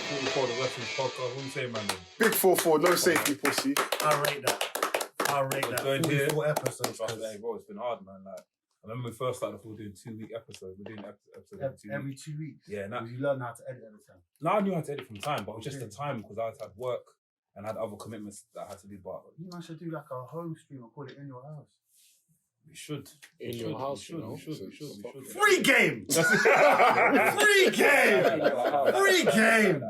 44 the Wrestling's podcast. What you saying, man? Big 4-4, no safety, pussy. I rate that. 44 episodes. Hey, bro, it's been hard, man. Like, I remember we first started off, we were doing 2-week episodes. We're doing episodes every 2 weeks. Yeah, now you learn how to edit every time. No, I knew how to edit from time, but it was just the time because I had work and had other commitments that I had to do. But you man should do like a home stream and put it in your house. We should. In your house, we should. Free game! Free game! Free game!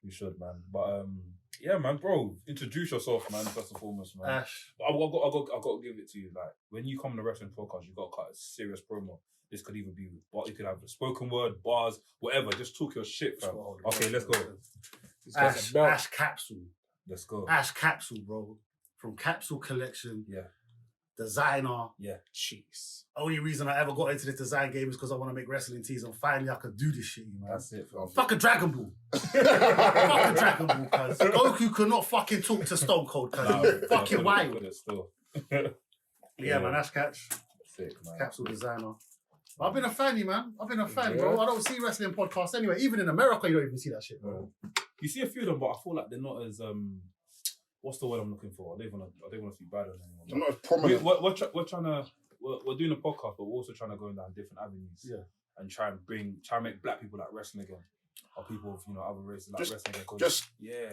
We should, man. But yeah, man, bro, introduce yourself, man. First and foremost, man. Ash. I got to give it to you. Like when you come on the wrestling podcast, you got to cut a serious promo. This could even be, but you could have spoken word, bars, whatever. Just talk your shit, fam. Okay, let's go. Ash Capsule. Let's go. Ash Capsule, bro. From Capsule Collection. Yeah. Designer. Yeah. Jeez. Only reason I ever got into this design game is because I want to make wrestling tees, and finally I could do this shit, man. That's it, fam. Fuck a Dragon Ball. Fuck a Dragon Ball, cuz. Goku could not fucking talk to Stone Cold, cuz. No, fucking wild. Yeah, man, Ash Catch. Sick, man. Capsule designer. I've been a fan, man. I've been a fan, bro. I don't see wrestling podcasts anyway. Even in America, you don't even see that shit, bro. You see a few of them, but I feel like they're not as what's the word I'm looking for? I don't want to be bad on anyone. They're not as prominent. We're trying to we're doing a podcast, but we're also trying to go down different avenues. Yeah. And try and make black people like wrestling again. Or people of other races like wrestling again. Just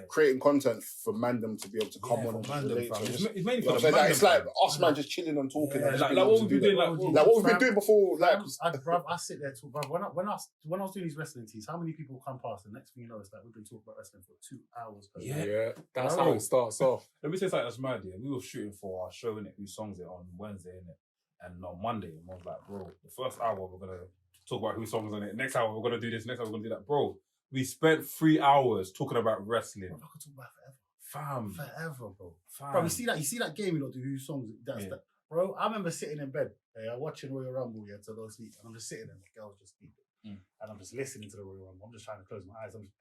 creating content for Mandem to be able to come on and Mandem, fam. just, it's mainly for the Mandem, it's like fam. us, man, just chilling and talking. Yeah, and like what we've been doing, like what we've been doing before. Like, I sit there talk, bruv. When I was doing these wrestling tees, how many people come past? The next thing you know is that we've been talking about wrestling for 2 hours. Yeah, that's how it starts off. Let me say something that's mad. Yeah, we were shooting for our show, innit? We songs it on Wednesday, innit? And on Monday, I was like, bro, the first hour we're gonna talk about who songs on it. Next hour we're gonna do this. Next hour we're gonna do that, bro. We spent 3 hours talking about wrestling. I could talk about it forever. Fam. Forever, bro. Fam. Bro, you see that game you lot do, whose songs, that. Bro, I remember sitting in bed, watching Royal Rumble, to go sleep, and I'm just sitting there, the girl's just sleeping. And I'm just listening to the Royal Rumble. I'm just trying to close my eyes. I'm just,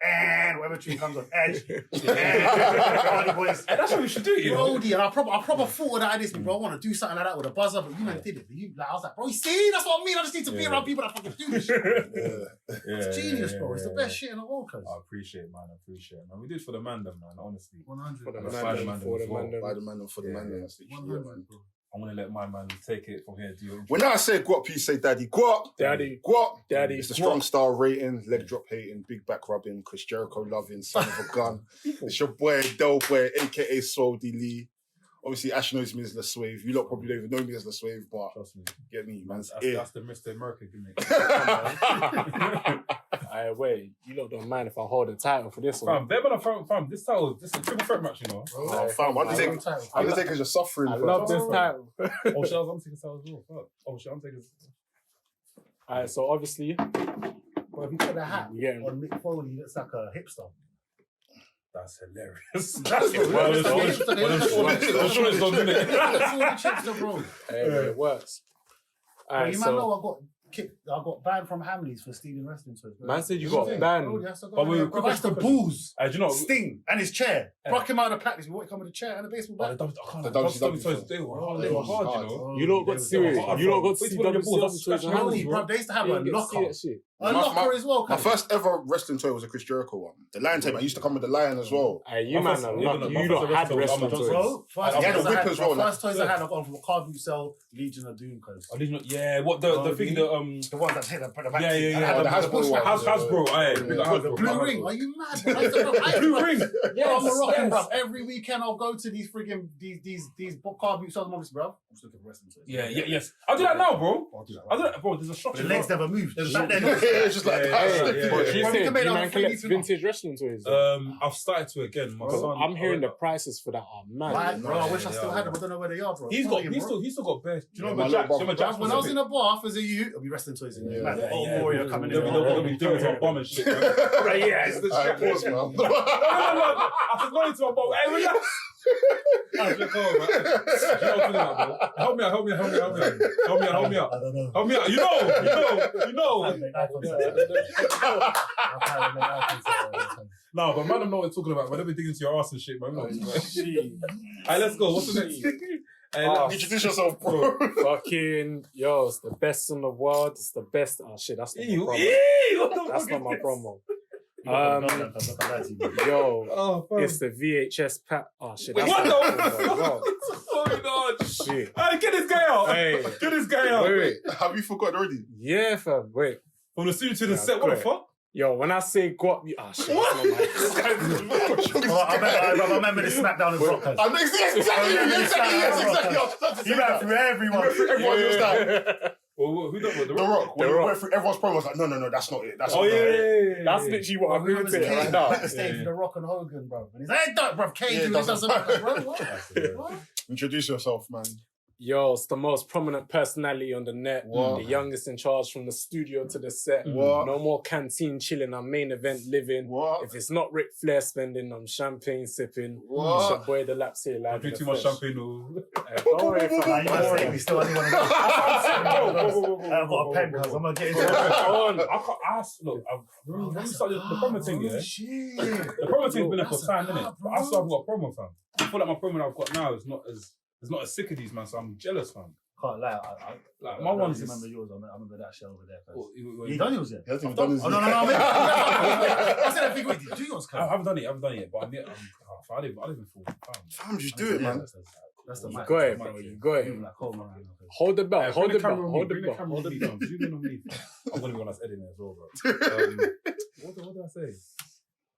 whatever tune comes on, Edge. And that's what we should do, you know? And I proper thought of that idea, bro. I want to do something like that with a buzzer, but you man did it. I was like, bro, you see? That's what I mean. I just need to be around people that fucking do this shit. It's genius, bro. It's the best shit in the world, cuz. I appreciate it, man. We did it for the Mandem, man, honestly. 100. For the Mandem. For the Mandem. I'm going to let my man take it from here. When I say guap, you say daddy. Guap. Daddy. Guap. Daddy. It's the strong star rating, leg drop hating, big back rubbing, Chris Jericho loving, son of a gun. It's your boy, Del Boy, a.k.a. Swoldy Lee. Obviously, Ash knows me as La Swave. You lot probably don't even know me as La Swave, but trust me. Get me, man. That's the Mr. America gimmick. Wait, you lot don't mind if I hold the title for this one? Fam, this title, this is a triple threat match, you know. Oh, fam, Undertaker's just suffering. I love this title. Oh, shit, I'm taking title as well. Oh, shit, I'm taking. Alright, so obviously, Bro, if you put a hat on Mick Foley, he looks like a hipster. That's hilarious. That's it works. Alright, you might know I got banned from Hamleys for stealing wrestling toys. Man said you got banned. But that's the balls. Do you know Sting and his chair. Brock him out of the practice. We want to come with a chair and a baseball bat. The WCW toys, they were hard, you know. You lot got to see it. You lot got to see WCW toys. They used to have a locker. A locker as well. My first ever wrestling toy was a Chris Jericho one. The lion tape. I used to come with the lion as well. You man are lucky. You don't had wrestling toys. Bro, first toys I had, I got from a card boot cell, Legion of Doom codes. Yeah, what the thing, the ones that take the back. Yeah. The Hasbro. The blue ring. Are you mad? The blue ring. Yeah, I'm a rocking, bro. Every weekend I'll go to these friggin' these card boot cells, bro. I'm just looking for wrestling toys. Yes. I'll do that now, bro. Bro, there's a shop. The legs never moved. Back then, it's just like you man collect vintage wrestling toys? I've started to again. I'm hearing the prices for that are mad. Bro, I wish I still had them. I don't know where they are, bro. He's still got bare. Do you know when I was in a bar as a youth, there'll be wrestling toys in there. Warrior coming in. They'll be doing some bomb and shit. Yeah, it's the shit. No. I should go into a bomb. Hey, relax. Help me out. I don't know. Help me out. You know. No, but man, I know what you're talking about. Whenever digging into your ass and shit, man. Alright, let's go. What's the next? Introduce yourself, bro. Fucking, it's the best in the world. It's the best. Oh shit, that's not my promo. That's not my promo. Yo, Oh, fam. it's the VHS pack. Oh shit. Wait, that's what not- the fuck? What's going on? Shit. Hey, get this guy out! Hey. Get this guy out! Wait. Have you forgotten already? Yeah, fam. Wait. From the studio to the Yeah, set, what the great. fuck? Yo, when I say guap, oh shit. I remember the SmackDown and Brock. I know exactly. He ran through everyone. Everyone was like, Well, who done what? The Rock. When The he Rock. went through everyone's promo, I was like, no, that's not it. That's Oh not yeah, it. That's literally what I'm Whoever was doing Kane right now. at the stage with The Rock and Hogan, bro. And he's like, hey, don't, bro, Kane, Yeah, dude, it doesn't matter, bro. What? Introduce yourself, man. Yo, it's the most prominent personality on the net. What? The youngest in charge from the studio to the set. What? No more canteen chilling. I'm main event living. What? If it's not Ric Flair spending, I'm champagne sipping. What? It's your boy, the Laps here. I Live drink in too the much flesh. champagne. Oh. Don't worry, fam. Nah, you Don't gotta worry. say we still only want to go. I've got a pen, cuz I'm gonna get into it. I can't ask. Look, when we started the promo thing, yeah. Shit. The promo thing's been there for That's a time, innit? cut, But I bro. still haven't got a promo, fam. I feel like my promo that I've got now is not as sick of these, man. So I'm jealous, fam. Can't lie, Like I my don't one's remember just. yours. I remember that shit over there. Cuz. Well, You done yours yet? He hasn't even done his. Oh, no, I mean, I said I think, wait, did you do yours, cuz? I haven't done it, but I didn't fall. Fam, just do it, man. That's the You mic. got it, That's bro. the You mic. got You it. like Coleman right now, cuz. Hold the belt. Hey, Hold bring the belt. camera on me, Hold the bring belt. camera Hold on the me, belt. fam. Zoom in on me, fam. I'm gonna be on us editing as well, bro. What did I say?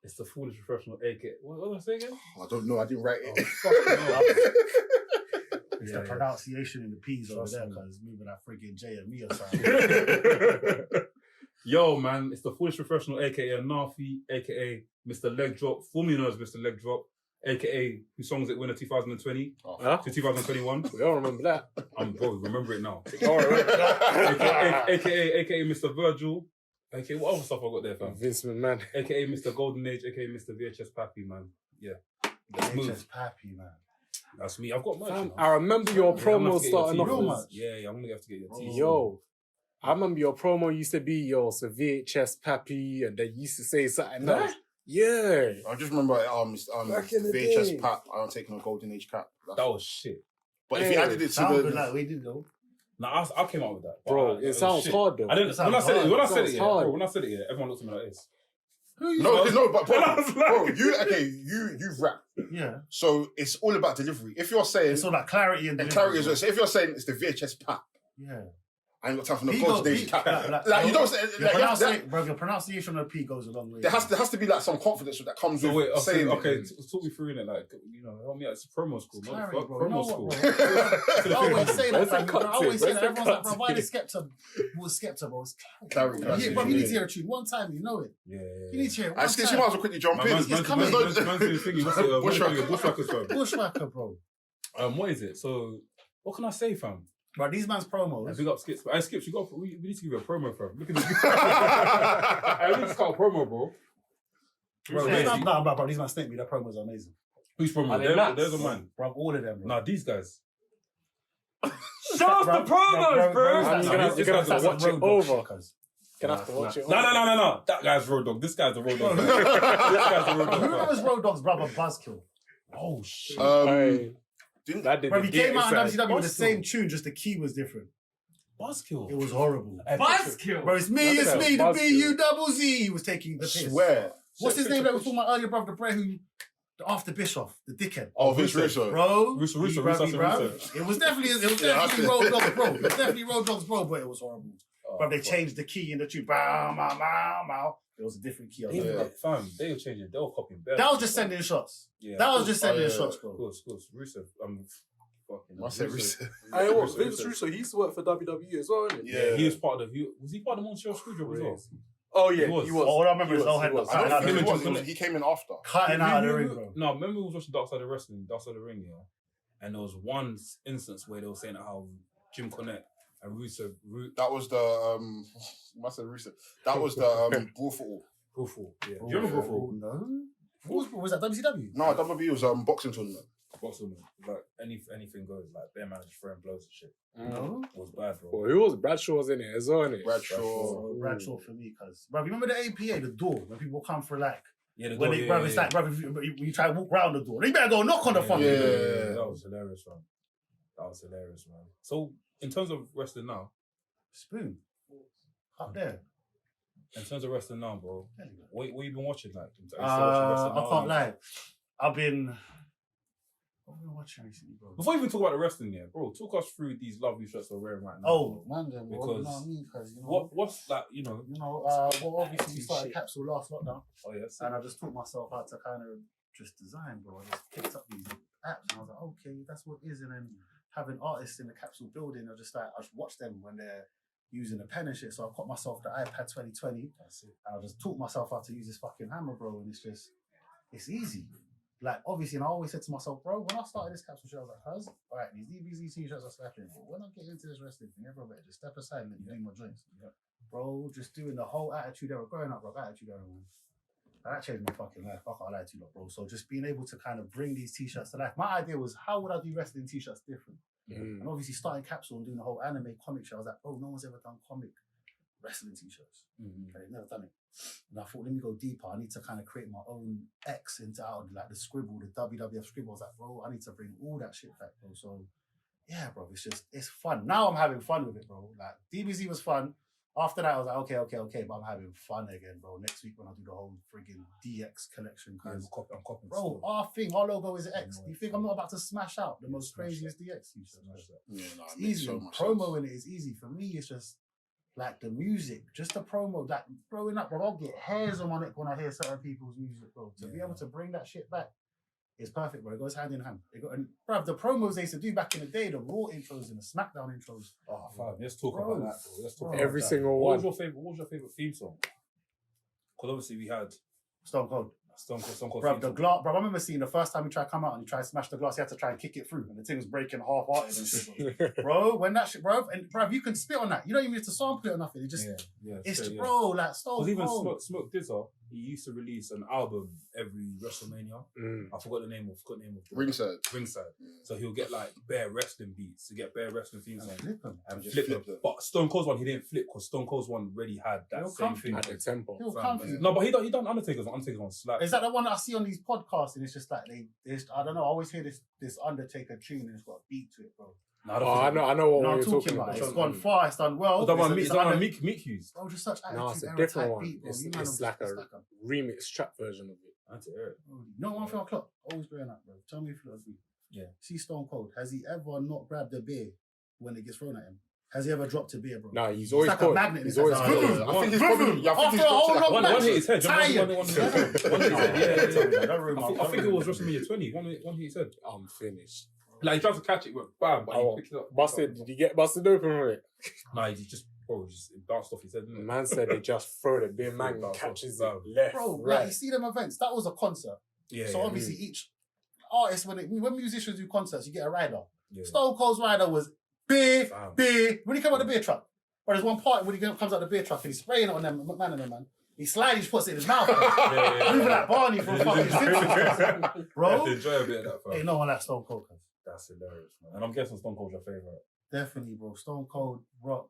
It's the foolish professional, aka. What did I say again? I don't know. I didn't write Oh, it. fuck no. It's Yeah, the yeah. pronunciation in the P's over Trust there, me. cuz moving that freaking J and me or something. Yo, man, it's the foolish professional, aka Anarfi, aka Mr. Leg Drop, formerly known as Mr. Leg Drop, aka who songs it winner 2020 Huh? to 2021. We all remember that. Bro, remember it now. All right. aka Mr. Virgil, aka what other stuff I got there, fam? Vince McMahon. AKA Mr. Golden Age, aka Mr. VHS Pappy, man. Yeah. That's smooth. HS Pappy, man. That's me. I've got merch. Fam, you know. I remember your Yeah, I'm gonna promo have to get your starting off t-shirts. Real as, much. Yeah, I'm gonna have to get your t-shirts. yo, I remember your promo used to be, yo, so VHS Pappy, and they used to say something else. Yeah. I just remember Back in the VHS day. Pat. I don't taking a golden age cap. That was shit. But if you Hey, added it to Sound good, the, like we did though. Nah, I came out with that. but Bro, I- it was sounds shit. hard though. I didn't. It sounds When I said it, hard. when I It said it, sounds yeah, hard. bro, when I said it, yeah, everyone looked at me like this. no, but I was like- bro, you rap. Yeah. So it's all about delivery. If you're saying It's all that clarity and and clarity as well. So if you're saying it's the VHS Pat, Yeah. I ain't got time for no P golden goes- age P- cap. like- Like you don't say Your like, you have to- pronunciation, bro, your pronunciation of P goes a long way. there has to be like some confidence that comes So with wait, saying okay, it. talk me through it. Like, you know, help me out. It's promo school, Clarity, motherfucker. bro. You know Promo school. what, bro? I always say that, Where's the fam. cut I always to? say Where's that. the Everyone's like, cut bro, why to? the Skepta? Who's Skepta, bro? It's Clarity. Yeah, bro, you need to hear a tune one time, you know it. Yeah. You need to hear it I one skip. You time. might as well quickly jump My in. man's it's coming. doing thingy. What's it? Bushwhacker. Bushwhackers, fam. Bushwhacker, bro. What is it? So, what can I say, fam? Bro, these man's promos. Big up Skits. Hey, Skips, we need to give you a promo, fam. Look at this. I need to start a promo, bro. Bro, Yeah, these man, see- bro, these man snake me. Their promos are amazing. Who's promo? Are they nuts? There's a man. Bro, all of them, bro. Nah, these guys. Show us the promos, bro. Man, you're gonna have to That's watch a it road dog over. shit, cuz. Gonna have to watch it No. over. That guy's road dog. This guy's a road dog. Bro, This guy's a road Who dog. remembers Road Dogg's brother Buzzkill? Oh shit. Hey, Didn't that did Bro, the he came out in inside. WCW with the Buzzkill. same tune, just the key was different. Buzzkill. It was horrible. Buzzkill. Bro, it's me, That's the Buzzkill. B-U-double-Z. He was taking the I piss. swear. What's his name that was talking about earlier, brother? The Bray who, after Bischoff, the dickhead. Oh, Vince Russo. Bro, Russo, he bruv, he bruv. Russo. It was definitely Yeah, Road Dogs, bro. It was definitely Road Dogs, bro, but it was horrible. Oh, But they fuck. changed the key in the tune. Bow, mow, mow, mow. It was a different key. I was They like, were like, fam, they were changing. They were copying better. that was just sending shots. Yeah. That was just sending yeah. shots, Of bro. course. Rusev. Fucking. I said Russo. Hey, what? Russo. Vince Russo, he used to work for WWE as well, isn't he? Yeah, he was part of. Was he part of Montreal Screwjob as well? Oh yeah, He was. he was. All I remember He is was, all he head was. I don't cutting out think the he ring. was. He came in after. Cutting out of the ring, bro. No, remember we was watching Dark Side of Wrestling, Dark Side of the Ring, yeah? And there was one instance where they were saying how Jim Cornette and Rusev, That was the I said Russo. That was the Brawl for All. Bruful, yeah. Do you remember Bruful? No. What was that, WCW? No, WWE was boxing tournament. Boxing, like anything goes, like bare man just throwing blows and shit. No. It was bad, bro. Well, who was Bradshaw was in it as well, innit? Bradshaw. Bradshaw for me, cuz. Bro, remember the APA, the door, when people come for like, Yeah, the when door, they, yeah, bro, yeah, it's yeah. like, bro, if you try to walk round the door, you better go knock on the front. Yeah. That was hilarious, man. That was hilarious, man. So, in terms of wrestling now, Spoon. Up there. In terms of wrestling now, bro, what you been watching? Like, I can't lie. What have I been watching recently, bro? Before we even talk about the wrestling, yeah, bro, talk us through these lovely shirts we're wearing right now. Oh, Mandem, because you know what I mean? Cause, you know, what's that? well, obviously we started Capsule last lockdown, Oh yes. and I just taught myself how to kind of just design, bro. I just picked up these apps, and I was like, okay, that's what it is. And then having artists in the Capsule building, I just watch them when they're using a pen and shit. So I got myself the iPad 2020, That's it. and I just taught myself how to use this fucking hammer, bro. And it's easy. Like, obviously, and I always said to myself, bro, when I started this Capsule show, I was like, all right, these DBZ t-shirts are slapping, but when I get into this wrestling thing, everyone better just step aside and let me do my joints. Yeah. Bro, just doing the whole attitude era, growing up, bro, attitude era, man. That changed my fucking life. I can't lie to you, bro. So just being able to kind of bring these t-shirts to life. My idea was, how would I do wrestling t-shirts different? And obviously, starting Capsule and doing the whole anime comic show, I was like, bro, no one's ever done comic wrestling t-shirts. They've never done it. And I thought, let me go deeper. I need to kind of create my own X into out like the scribble, the WWF scribble. I was like, bro, I need to bring all that shit back, bro. So yeah, bro, it's fun. Now I'm having fun with it, bro. Like DBZ was fun. After that, I was like, okay, but I'm having fun again, bro. Next week when I do the whole friggin' DX collection, I'm because copying. bro, our logo is X. Do you think I'm not about to smash out the most craziest DX t-shirt? Yeah, no, It's it makes easy. so much Promo sense. in it is easy. For me, it's just like the music, just the promo. Like growing up, bro, I'll get hairs on my neck when I hear certain people's music, bro. To be able to bring that shit back is perfect, bro. It goes hand in hand. Bro, the promos they used to do back in the day, the Raw intros and the SmackDown intros. Oh, fam, let's talk Bro. about that, bro. Let's talk Bro. about Every that. single What one. was your favorite theme song? Because obviously we had Stone Cold. Stone Cold Bro, theme the song. glass, bro, I remember seeing the first time he tried to come out and he tried to smash the glass, he had to try and kick it through and the thing was breaking half-hearted and shit, bro. When that shit, bro, and bro, you can spit on that. You don't even need to sample it or nothing. It just, it's straight, bro, like Stone Because even Cold. Smoke Dizzer, he used to release an album every WrestleMania. I forgot the name of the Ringside. Ringside. So he'll get like bare wrestling beats, to get bare wrestling theme songs Flip 'em. and Just flip flip them. them. But Stone Cold's one he didn't flip because Stone Cold's one already had that He'll same come thing. At the tempo. He'll Fam, come for you. No, but he done Undertaker's one. Undertaker's one slap. Is that the one that I see on these podcasts and it's just like I don't know, I always hear this Undertaker tune and it's got a beat to it, bro. No, Oh, I know what No, I'm you're talking talking about. about. It's gone far, it's done well. The one It's a- Meek Hughes. Bro, just such attitude. No, it's a era different type one. beat, bro. It's You man like are- a remix trap version of it. That's it. No, one thing I clock. Always growing up, bro. Tell me if you agree. Yeah. See Stone Cold. Has he ever not grabbed a beer when it gets thrown at him? Has he ever dropped a beer, bro? No, he's It's always like a caught. magnet. He's It's always like, caught. I think he's probably. Yeah, I think After he's a got whole to long like One hit his head. Tired. One hit his head. Yeah. Don't ruin my- I think it was WrestleMania 20. One hit his head. I'm finished. Like he tried to catch it, went bam, but Oh, he picked it up. Busted. Did you get busted open with it? Nah, he just bounced off his head, The didn't it? man said they just throw the beer man Bro, catches bro. it left, Bro, like right. you see them events. That was a concert. Yeah. So obviously each artist, when musicians do concerts, you get a rider. yeah. Stone Cold's rider was beer. Fam. When he came out the beer truck. But there's one part when he comes out the beer truck and he's spraying it on them, McMahon and them, man. He slightly just puts it in his mouth. Moving like Barney from fucking Simpsons. Bro. You have to enjoy a bit of that, fam. Ain't no one like Stone Cold, cuz. That's hilarious, man. And I'm guessing Stone Cold's your favorite. Definitely, bro. Stone Cold, Rock.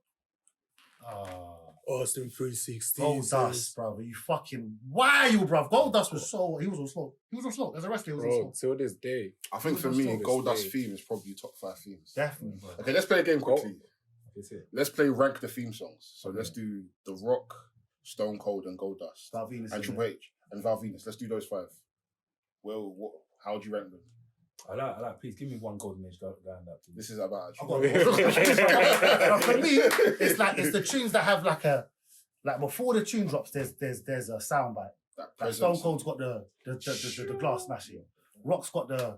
Austin 360. Goldust, bro. You fucking wild, bro. Goldust was so. He was on slow. As a wrestler, he was on Bro, slow. till this day. I think for Who's me, the Goldust strongest theme is probably top 5 themes. Definitely, bro. Okay, let's play a game quickly. It's it. Let's play rank the theme songs. So let's do The Rock, Stone Cold, and Goldust. Val Venus And is Triple there. H and Val Venus. Let's do those 5. Well, how do you rank them? I like. Please give me one golden age guy in that. Please. This is about I've got- For me, it's the tunes that have like before the tune drops. There's a soundbite. Like Stone Cold's got the glass smashing. Rock's got the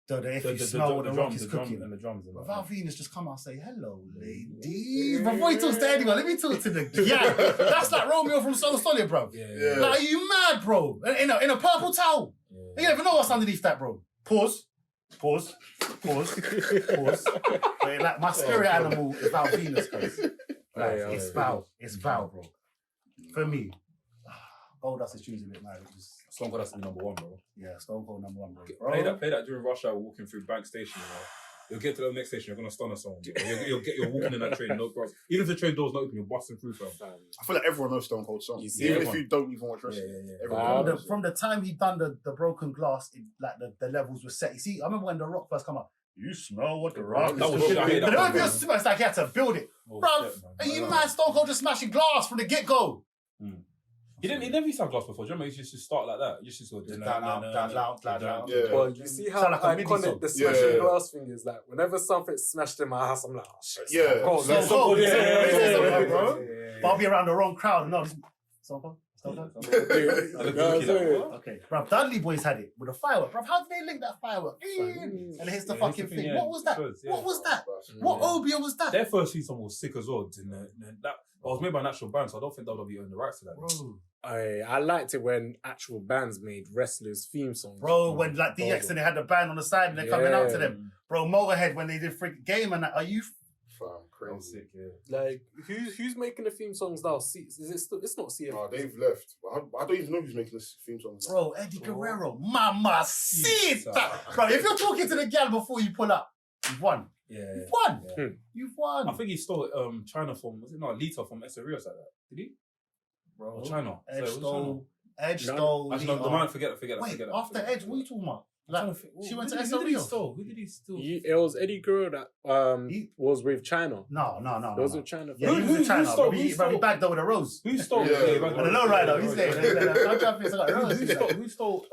if you smell what the Rock is cooking. and the drums. And Val Venus just come out and say, hello, ladies. Before he talks to anyone, let me talk to the gang. That's like Romeo from Soul Solid, bro. Yeah. Like, are you mad, bro? In a purple towel. You never know what's underneath that, bro. Pause. But like, my spirit animal is Val Venus, cuz. Like, it's Val. It's Val, bro. For me, Goldust is choosing it, man. Stone Cold has to be number 1, bro. Yeah, Stone Cold number 1, bro. Play that during rush hour walking through Bank Station, you know. You'll get to the next station, you're gonna stun us someone. You're walking in that train, no problem. Even if the train door's not open, you're busting through, fam. I feel like everyone knows Stone Cold songs. You see Even if everyone. you don't even watch wrestling. Yeah. Everyone knows it. From the time he done the broken glass, like the levels were set. You see, I remember when The Rock first come up. You smell what the Rock is That was cooking. shit, I hate that The one, it's like he had to build it. Oh, Bro, shit, man. are you mad? Stone Cold just smashing glass from the get-go. He never used to have glass before. Do you remember? He used to start like that. He used to sort of Loud. Yeah. Well, you see how Sound like a MIDI song. iconic the smashing Yeah. glass thing is. Like, whenever something's smashed in my house, I'm like, oh shit. Yeah. Cold. So Let's cold, go. yeah, bro. But I'll be around the wrong crowd and no, this so cold. Okay, bro. Dudley Boys had it with a firework, bro. How did they link that firework? And it hits the fucking thing. What was that? What was that? What obia was that? Their first theme song was sick as well. That was made by an actual band, so I don't think WWE owned the rights to that. Bro, I liked it when actual bands made wrestlers' theme songs. bro, when like DX and they had the band on the side and they're coming out to them. Bro, Motorhead when they did freak game and that. Are you? Fam, That was crazy. sick, yeah. Like, who's making the theme songs now? Is it still? It's not CF. Oh, they've left. I don't even know who's making this theme song. Bro, Eddie Guerrero, mamacita. Bro, if you're talking to the gal before you pull up, you've won. Yeah. You've won. Yeah. You've won. I think he stole China from, was it not Lita from SREOS like that? Did he? Bro, Or China? Edge Sorry, was it stole. Edge No. stole. Actually, no, the man, forget that. Wait, forget that. after Edge, what are you talking about? Like, she went to Who did he SREOS. steal? Who did he steal? It was Eddie Guerrero that He- was with China. No. It was with China. Yeah, he was in Who China, stole- but who he stole- bagged over the rose. Who stole? Yeah. Yeah, And the low rider, he's there. I'm trying to figure out rose. Who stole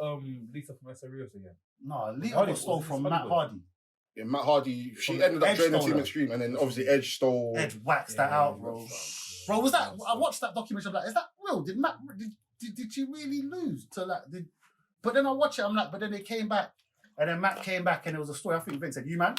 Lisa from SREOS again? No, Leo Hardy was stole was- from Hardy Matt was- Hardy. Yeah, Matt Hardy. She From ended up Edge joining the stole team her. Extreme, and then obviously Edge stole. Edge waxed that out, bro. Bro, was that? I watched that documentary. I'm like, is that real? Did Matt? Did she really lose to like? But then I watch it. I'm like, but then they came back, and then Matt came back, and it was a story. I think Vince said, "You man,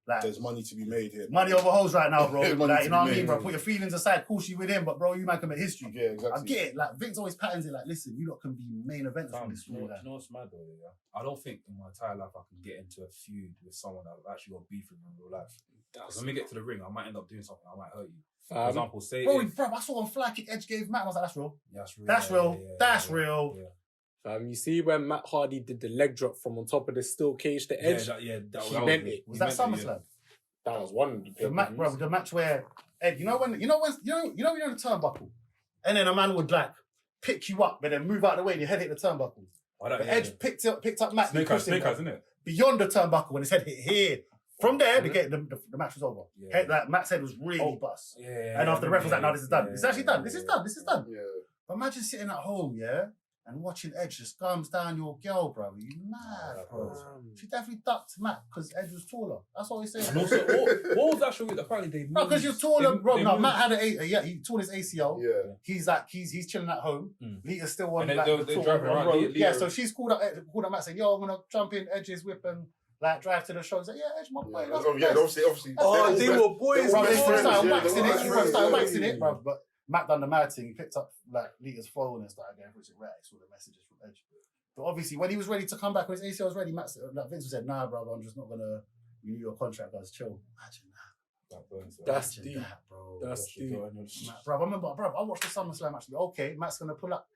like There's money to be made here. money over hoes right now, bro. Money Like, to you know what be I mean, made. bro? Put your feelings aside. Cool, she with him, but bro, you man commit history. Yeah, exactly. I get it. Like Vince always patterns it. Like, listen, you lot can be main events from this Do you storyline. know what's mad though? Yeah? I don't think in my entire life I can get into a feud with someone that I've actually got beef with in real life. Because when we get to the ring, I might end up doing something. I might hurt you. For example, say Bro, if- I saw on fly kick Edge gave Matt. I was like, that's real. Yeah, that's real. That's real. That's real. Yeah. You see when Matt Hardy did the leg drop from on top of the steel cage to Edge? That he was meant it. it. Was that He meant it, SummerSlam? That was one of the The match, bro, the match where Ed, you know when you're on the turnbuckle, and then a man would like pick you up, but then move out of the way and your head hit the turnbuckle. Oh, that- But yeah, Edge picked up Matt, Snake eyes, isn't it? beyond the turnbuckle, and his head hit here. From there, the match was over. Yeah. Head, like Matt's head was really bust. Yeah. And after the ref was like, "No, this is done. Yeah, It's actually done. This is yeah. done. This is done." Yeah. But imagine sitting at home, yeah, and watching Edge just comes down your girl, bro. You mad, bro? She definitely ducked Matt because Edge was taller. That's what he's saying. And also, what was that show with? Apparently they No, because you're moved- taller, they- bro. they No, moved- Matt had he tore his ACL. Yeah. He's chilling at home. Mm. Lita's still on And then like they're the tour driving on around, road. Lita- Yeah, so she's called up Matt saying, "Yo, I'm gonna jump in Edge's whip and like drive to the show." He's like, "Yeah, Edge, my boy." Yeah, that's obviously. Oh, they were boys, Bro, man. they started Yeah, waxing they it. were Bro, friends, started yeah. waxing it, bro. But Matt done the mad thing. He picked up like Lita's phone and started going through his recs with the messages from Edge. But obviously, when he was ready to come back, when his ACL was ready, Vince said, "Nah, bro, I'm just not gonna renew your contract, guys. Chill." Imagine that. That burns, That's Imagine deep. that, bro. That's deep. Matt, bro, I remember, bro, I watched the SummerSlam actually. Okay, Matt's gonna pull up.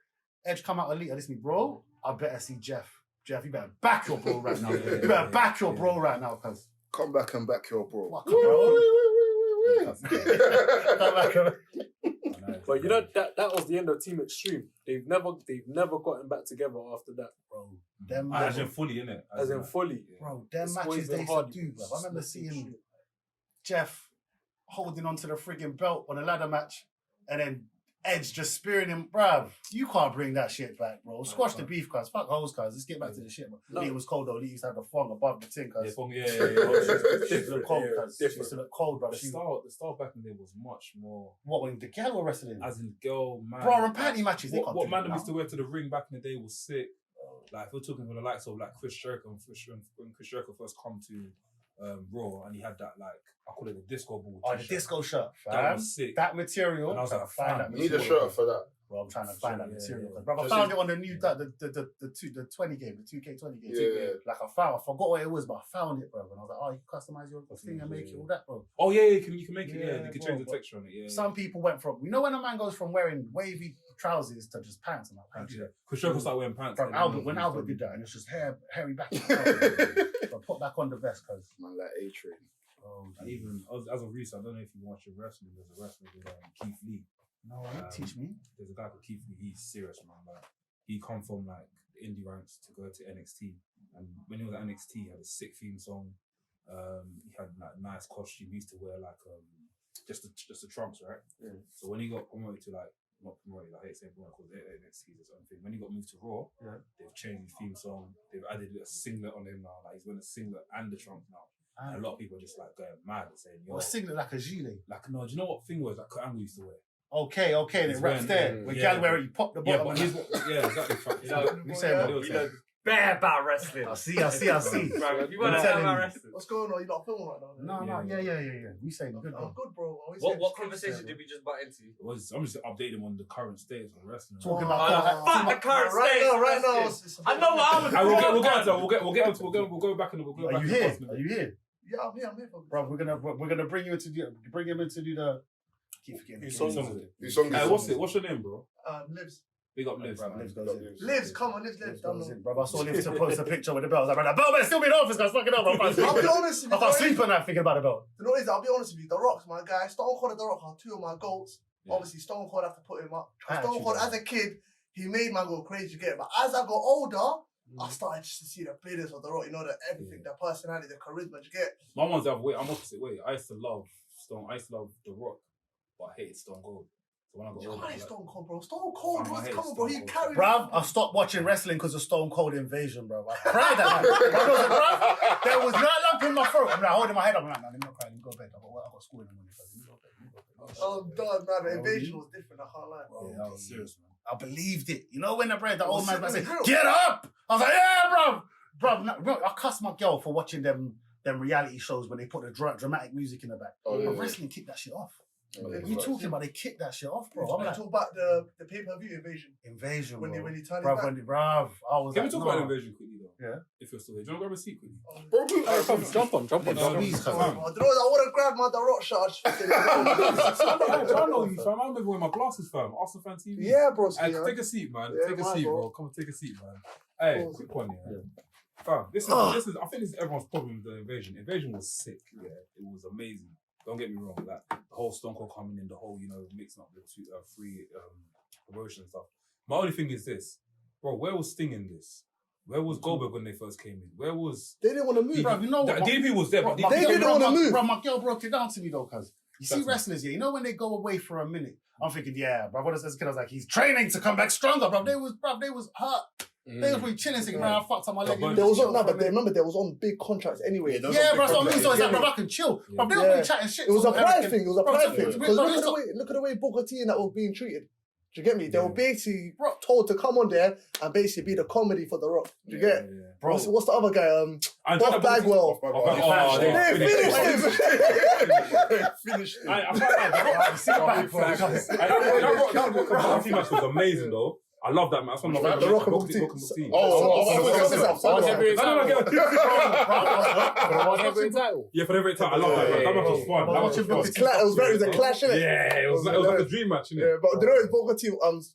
Edge come out elite. Listen, bro, I better see Jeff. Jeff, you better back your bro right now. You better back your bro right now, cuz. Come back and back your bro. Fuck, bro. Come back, bro. But you know that was the end of Team Extreme. They've never gotten back together after that, Bro, them As in matches, fully, innit? as in fully. bro, them It's matches always they been used to hard. do, bro. I remember seeing Jeff holding onto the frigging belt on a ladder match, and then Edge just spearing him, bruv. You can't bring that shit back, bro. Squash the beef, cuz. Fuck hoes, cuz. Let's get back to the shit, bro. No. It was cold though. Lee used to have the thong above the tin, cuz. Yeah. She used to look cold, cuz. She used to look cold, bro. The style back in the day was much more, What, when the girl were wrestling? as in girl, man. Bra and panty matches, they What, can't what do Mandem that used to now. wear to the ring back in the day was sick. Like, if we're talking for the likes of like Chris Jericho, when Chris Jericho first come to Raw, and he had that, like, I call it the disco ball. Oh, the t-shirt. disco shirt, That fam. was sick. That material. And I was like, find fam, that You need a material. shirt for that. Bro, I'm trying to find that Yeah, material. yeah. Bro, I Just found in- it on the new the 20 game, the 2K20 game. Yeah. Like I forgot what it was, but I found it, bro. And I was like, oh, you can customize your thing and make it all that, bro. Oh yeah, you can make it. Yeah, Yeah, you can bro, change the but texture on it. Yeah. Some people went from, you know, when a man goes from wearing wavy trousers to just pants. I'm like, pants. Yeah. Chris Jericho started wearing pants. From and Albert, then when he Albert started- did that, and it's just hairy back. But put back on the vest, cause Man, like A-Train. And even as of recent, I don't know if you watch a wrestling. There's a wrestler with Keith Lee. no, teach me. There's a guy called Keith Lee. He's serious, man. Like, he come from like the indie ranks to go to NXT, and when he was at NXT, he had a sick theme song. He had like nice costume. He used to wear like just the trunks, right? Yeah. So when he got promoted to like not promoted. I hate saying promoted because NXT is its own thing. When he got moved to Raw, they've changed his theme song. They've added a singlet on him now. Like he's wearing a singlet and the trunks now. And a lot of people are just like going mad and saying, "Yo, What's singlet like a gilet?" Like no, do you know what thing was like Kurt Angle used to wear? Okay, and it wraps there. When gal wear it, you pop the bottom. Yeah, but he's exactly. We say You know bare about wrestling. I see. Bro, if you want to know about wrestling. What's going on? You're not filming right now. No, yeah. We saying good. I'm good, bro. What conversation did we just butt into? I'm just updating him on the current status of wrestling. Talking about Fuck the current state. Right now. I know what I was. We'll go back and we'll go Are back. you here? Are you here? Yeah, I'm here. Bro, we're gonna bring him into do the. Keep forgetting. Whose song What's it? What's your name, bro? Livz. Big up Livz. Livz goes in. Livz, come on, Livz. Bro, I saw Livz to post a picture with the belt. I was like, bro, man, still be in the office, guys. Fucking up. I'll be honest with you. I can't sleep at night thinking about the belt. You know what it is? I'll be honest with you. The Rock's my guy. Stone Cold and The Rock are two of my goats. Yeah. Obviously, Stone Cold, I have to put him up. Actually, Stone Cold, as a kid, he made man go crazy, you get it? But as I got older, I started just to see the bitterness of The Rock. You know, the everything, the personality, the charisma, you get? My one's the other way. I'm opposite way. I used to love The Rock, but I hated Stone Cold. So when I got You older, can't I hate was like, Stone Cold, bro. Stone Cold I was hate coming, bro. He Stone Cold. carried Bruv, I stopped watching wrestling because of Stone Cold Invasion, bro. I cried that night. There was not lump in my throat. I'm like holding my head up. I'm like, no, let me not cry. Let me go to bed. I got school in the morning. Let me go to bed. I'm done, man. The invasion was different. I can't lie. yeah, that was serious, man. I believed it. You know when the old man was said, real. "Get up!" I was like, "Yeah, bro." I cussed my girl for watching them reality shows when they put the dramatic music in the back. But wrestling kicked that shit off. You talking about they kicked that shit off, bro? I'm like, talk about the pay-per-view invasion. when When bro. he turned Bruv, it back. I was Can we like, talk no. about Invasion quickly though? Yeah. If you're still here. Do you want to grab a seat quickly? Jump on. Please, I would have grabbed my The Rock shot. I know you, fam. I remember wearing my glasses, fam. Arsenal fan TV. Yeah, bro. Hey, take a seat, man. Yeah, Take a man, seat, bro. bro. Come on, take a seat, man. Hey, Pause. quick one, yeah. Fam, this is. I think this is everyone's problem with the Invasion. Invasion was sick. Yeah, it was amazing. Don't get me wrong. Like the whole Stone Cold coming in, the whole mixing up the three promotion and stuff. My only thing is this, bro. Where was Sting in this? Where was Goldberg when they first came in? Where was They didn't want to move. bro. You know what? DDP was there, but They DDP didn't want to move. Bro, my girl broke it down to me though, cuz you see That's wrestlers here. You know when they go away for a minute, I'm thinking, yeah, bro. What is this kid? I was like, he's training to come back stronger, bro. They was hurt. They was really chilling, thinking, man, I fucked up my leg. There was on, but remember there was on big contracts anyway. Yeah, bro. So I mean, so it's like, bro, I can chill. Bro, they were chatting shit. It was so a pride everything- thing. It was a Bro, pride so- thing. bro, Because bro, look at the way Booker T and that was being treated. Do you get me? They Yeah. were basically told to come on there and basically be the comedy for The Rock. Do you get? Bro. What's the other guy? Bob Bagwell. They They finished him. Finished him. I can't lie. Sit back, bro. That match was amazing though. I love that man. That's one of my The Rock and Booker T. Yeah, for every time. I love that. That match was fun. That match was fun. It was a clash, innit? Yeah, it was like a dream match, innit? Yeah, but you know, it's Booker T.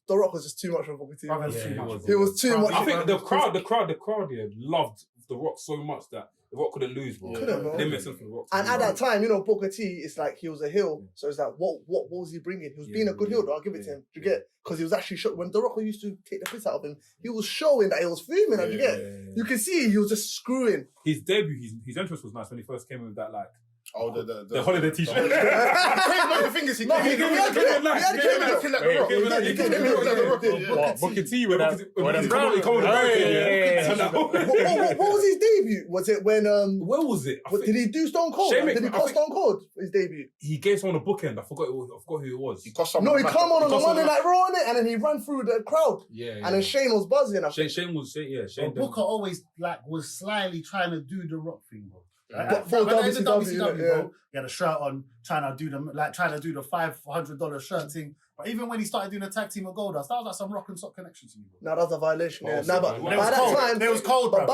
The Rock was just too much for Booker T. He was too much. I think the crowd here loved The Rock so much that The Rock couldn't lose, bro. Couldn't, bro. They made something for The Rock. And at that time, you know, Booker T, it's like he was a heel. So it's like, what was he bringing? He was being a good heel, though. I'll give it to him. Do you get? Because he was actually when The Rock used to take the piss out of him, he was showing that he was fuming. Do you get? You can see he was just screwing. His debut, his entrance was nice when he first came in with that like Oh, the holiday t-shirt. The thing is, he No, came he in had looking like The Rock. Booker T with that. What was his debut? Was it when Where was it? did he do Stone Cold? Shane Did he McMahon, I cost think- Stone Cold for his debut? He gave someone a bookend. I forgot who it was. He cost someone. No, he come on cost the Monday someone- Night Raw on it, and then he ran through the crowd, Yeah. and then Shane was buzzing. I think. Shane was Shane. Booker always was slyly trying to do the Rock thing, bro. But for WCW, bro, he had a shirt on, trying to do the $500 shirt thing. But even when he started doing a tag team with Goldust, that was like some Rock and Sock connection to me, bro. Now that's a violation. Yeah. Oh, Nah, but so- by It was that cold. time, It was cold, but bro.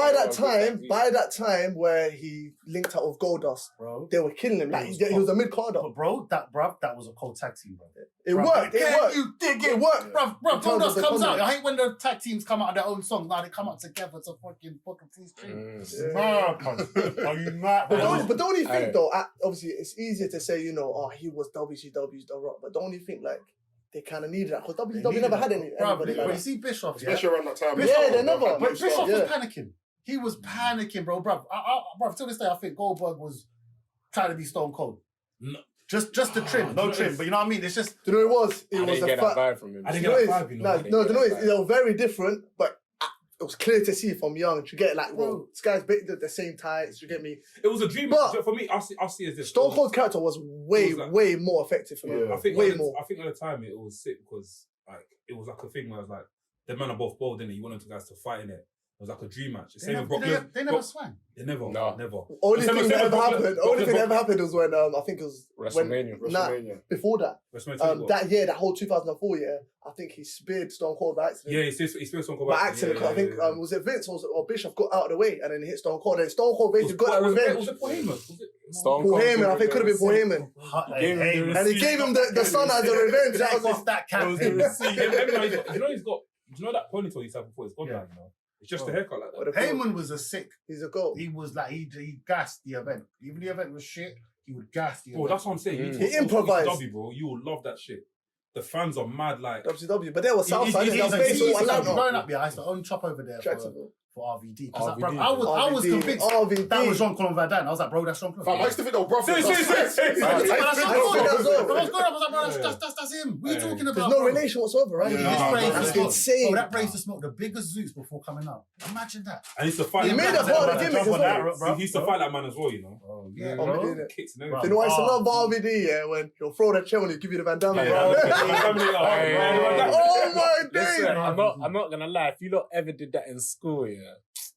by that time where he linked up with Goldust, Bro. they were killing him. Like, he was a mid carder. But bro, that was a cold tag team, bro. It Bruv, worked. It can worked. you dig it? It worked. Bro, In terms of Goldust the comes out. content. I hate when the tag teams come out of their own songs. Now they come out together to fucking Booker T's stream. Are you mad? But don't you think though? Obviously, it's easier to say, you know, he was WCW's The Rock. But don't you think like they kind of needed that because WCW never had anybody Bro, like but you that. see Bischoff, Especially around that time. Yeah, they never. But Bischoff was Yeah. panicking. He was panicking, bro. Bro, till this day, I think Goldberg was trying to be Stone Cold. Just the trim, no trim. But you know what I mean? It's just. Do you know what it was? It I was didn't the get that fact. vibe from him. I didn't You know get what that it vibe, is? you No, know. no, you know, they were very different, but it was clear to see from young. You get like, well, this guy's the same tights. You get me? It was a dream. But- For me, I see as this. Stone Cold's character was way, It was like- way more effective for me. Yeah. I think way at the- more. I think at the time it was sick because like it was like a thing where I was like the men are both bold, innit? You want them guys to fight in it. It was like a dream match. They never swang. They never. No. Never. Only Same thing with that ever Brock- happened. Brock- Only thing that Brock- ever happened was when I think it was WrestleMania. WrestleMania. before that. WrestleMania. That year, that whole 2004 year, I think he speared Stone Cold by accident. Yeah, he spent some By accident, 'cause I think was it Vince or Bishop got out of the way and then he hit Stone Cold. And Stone Cold basically got that revenge. Was it Paul Heyman? Was it? Stone Paul Cold Heyman, I think it could have been Paul Heyman. Hey, And he gave him the son as a revenge. That was off that It was the captain. receipt. He's got. Do you know that ponytail he's had before? It's gone now. You know, it's just a haircut like that. Heyman was a sick. He's a goat. He was like he gassed the event. Even the event was shit. He would gas the Bro, event. that's what I'm saying. You He talk improvised. W, bro. You will love that shit. The fans are mad. Like WCW, but they were Southside. he's That was like- based on Atlanta. growing up, I used to own shop over there Jacksonville. for RVD. 'Cause RVD. I was RVD. convinced RVD. that was Jean-Claude Van Damme. I was like, bro, that's Jean-Claude. Fam, I used to think they were brothers. Say. I was like, I think bro, that's I was all. growing up, I was like, bro, that's him. What are you talking about? There's no bro? relation whatsoever, right? This Nah, race that's is smoked. insane. Bro, that race to smoke the biggest zoots before coming out. Imagine that. and he's to fight. He that made man. a part of the gimmick as well. He used to fight that man as well. You know, Yeah, bro. bro. Yeah. kicks and Bro. everything. You know why I used to love RVD, yeah? When he'll throw that chair when he give you the Van Damme, bro. Oh my Listen, days! I'm not gonna lie. If you lot ever did that in school, yeah.